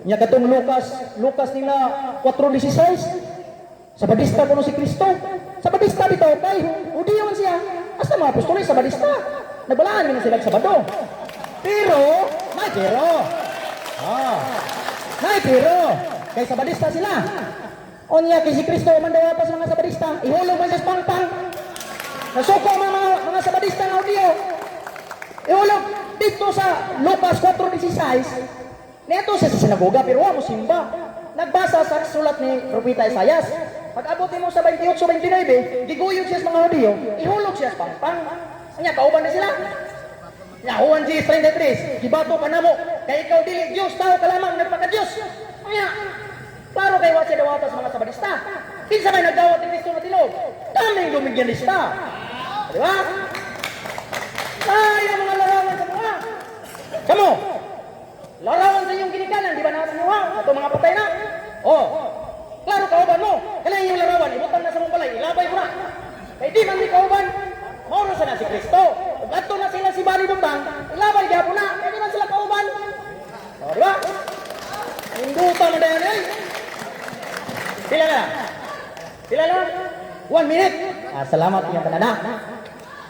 Speaker 4: Nya katong Lucas nila 4:16. Sabadista kuno si Kristo. Sabadista bitaw kay Hudyo man siya. Asa mga apostoles sabadista. Nagbalaan nila sila sa Sabado. Pero, may pero. May pero. Kay sabadista sila. Onya kay si Kristo man daw pa sa mga sabadista. Ihulog man sa pangpang. Nasuko mga sabadista ng Hudyo. Ihulog dito sa Lucas 4:16. Neto sa sinagoga pero wa mo simba. Nagbasa sa sulat ni Propeta Isaias. Pag abot mo sa 28-29, giguyog siya sa mga Hudyo, ihulog siya sa pangpang. Anya kauban na sila. Nya Juan 10:33, gibato ka namo kay ikaw dili Dios tao ka lamang nagpaka-Dios. Anya klaro kay wa siya dawata sa mga sabadista. Kinsa may nagdawat ni Kristo na tilog? Kaming lumigyanista. Di ba? Ay, ang mga larawan sa mga. Kamo, larawan sa inyong ginikanan, di ba na sa mga? Ito mga patay na. Oh, klaro kauban mo. Kailan yung larawan, ibutan na sa mong balay, ilabay mo na. Kaya di man di kauban, mauro sa na si Kristo. Kung ato na sila si Bani Bumbang, ilabay gapo na. Kaya di man sila kauban. O, di ba? Induta mo dahil eh. Sila na. Sila na. 1 minute. Salamat yung kanana.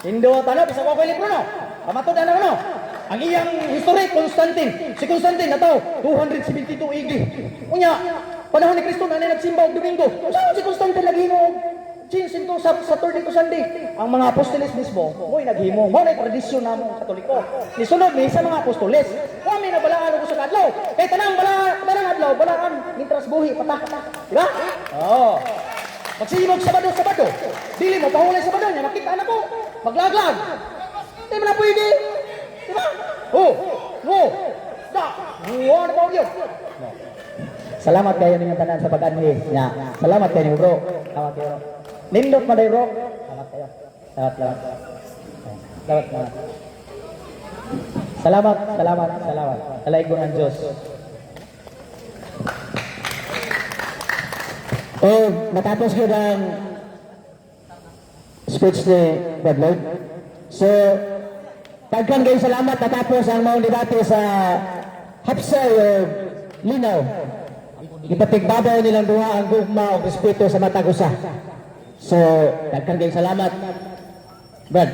Speaker 4: Indo tanong bisa ko libro no. Pamatod na no. Ang iyang history Constantine. Si Constantine na tao 272 AD. Unya panahon ni Kristo na nagsimba og Domingo. Saan si Constantine naghimo Jinsin to sa Saturday to Sunday. Ang mga apostoles mismo, mo'y naghimo. Mo na tradisyon namong Katoliko. Nisunod ni sa mga apostoles. Wa mi nabalaan ko sa kadlaw. Kay tanang adlaw, balaan mintras buhi patah. Di ba? Oh. Magsimog Sabado. Dili mo pahulay Sabado niya, makita na ko. Maglaglag. Di mo na pwede. Di ba? Da. Ano pa yun? Salamat kayo ninyong tanan sa pag-anhi niya. Salamat kayo bro. Salamat kayo. Nindot maday bro. Salamat kayo. Salamat. Alay ko ng Diyos.
Speaker 1: Matapos ko ng speech ni Brad Lloyd. So, tagkan kayo salamat natapos ang maong debate sa Hapsay o Linaw. Ipatigbabaw nilang duha ang gugma o respeto sa matag usa. So, tagkan kayo salamat. Brad.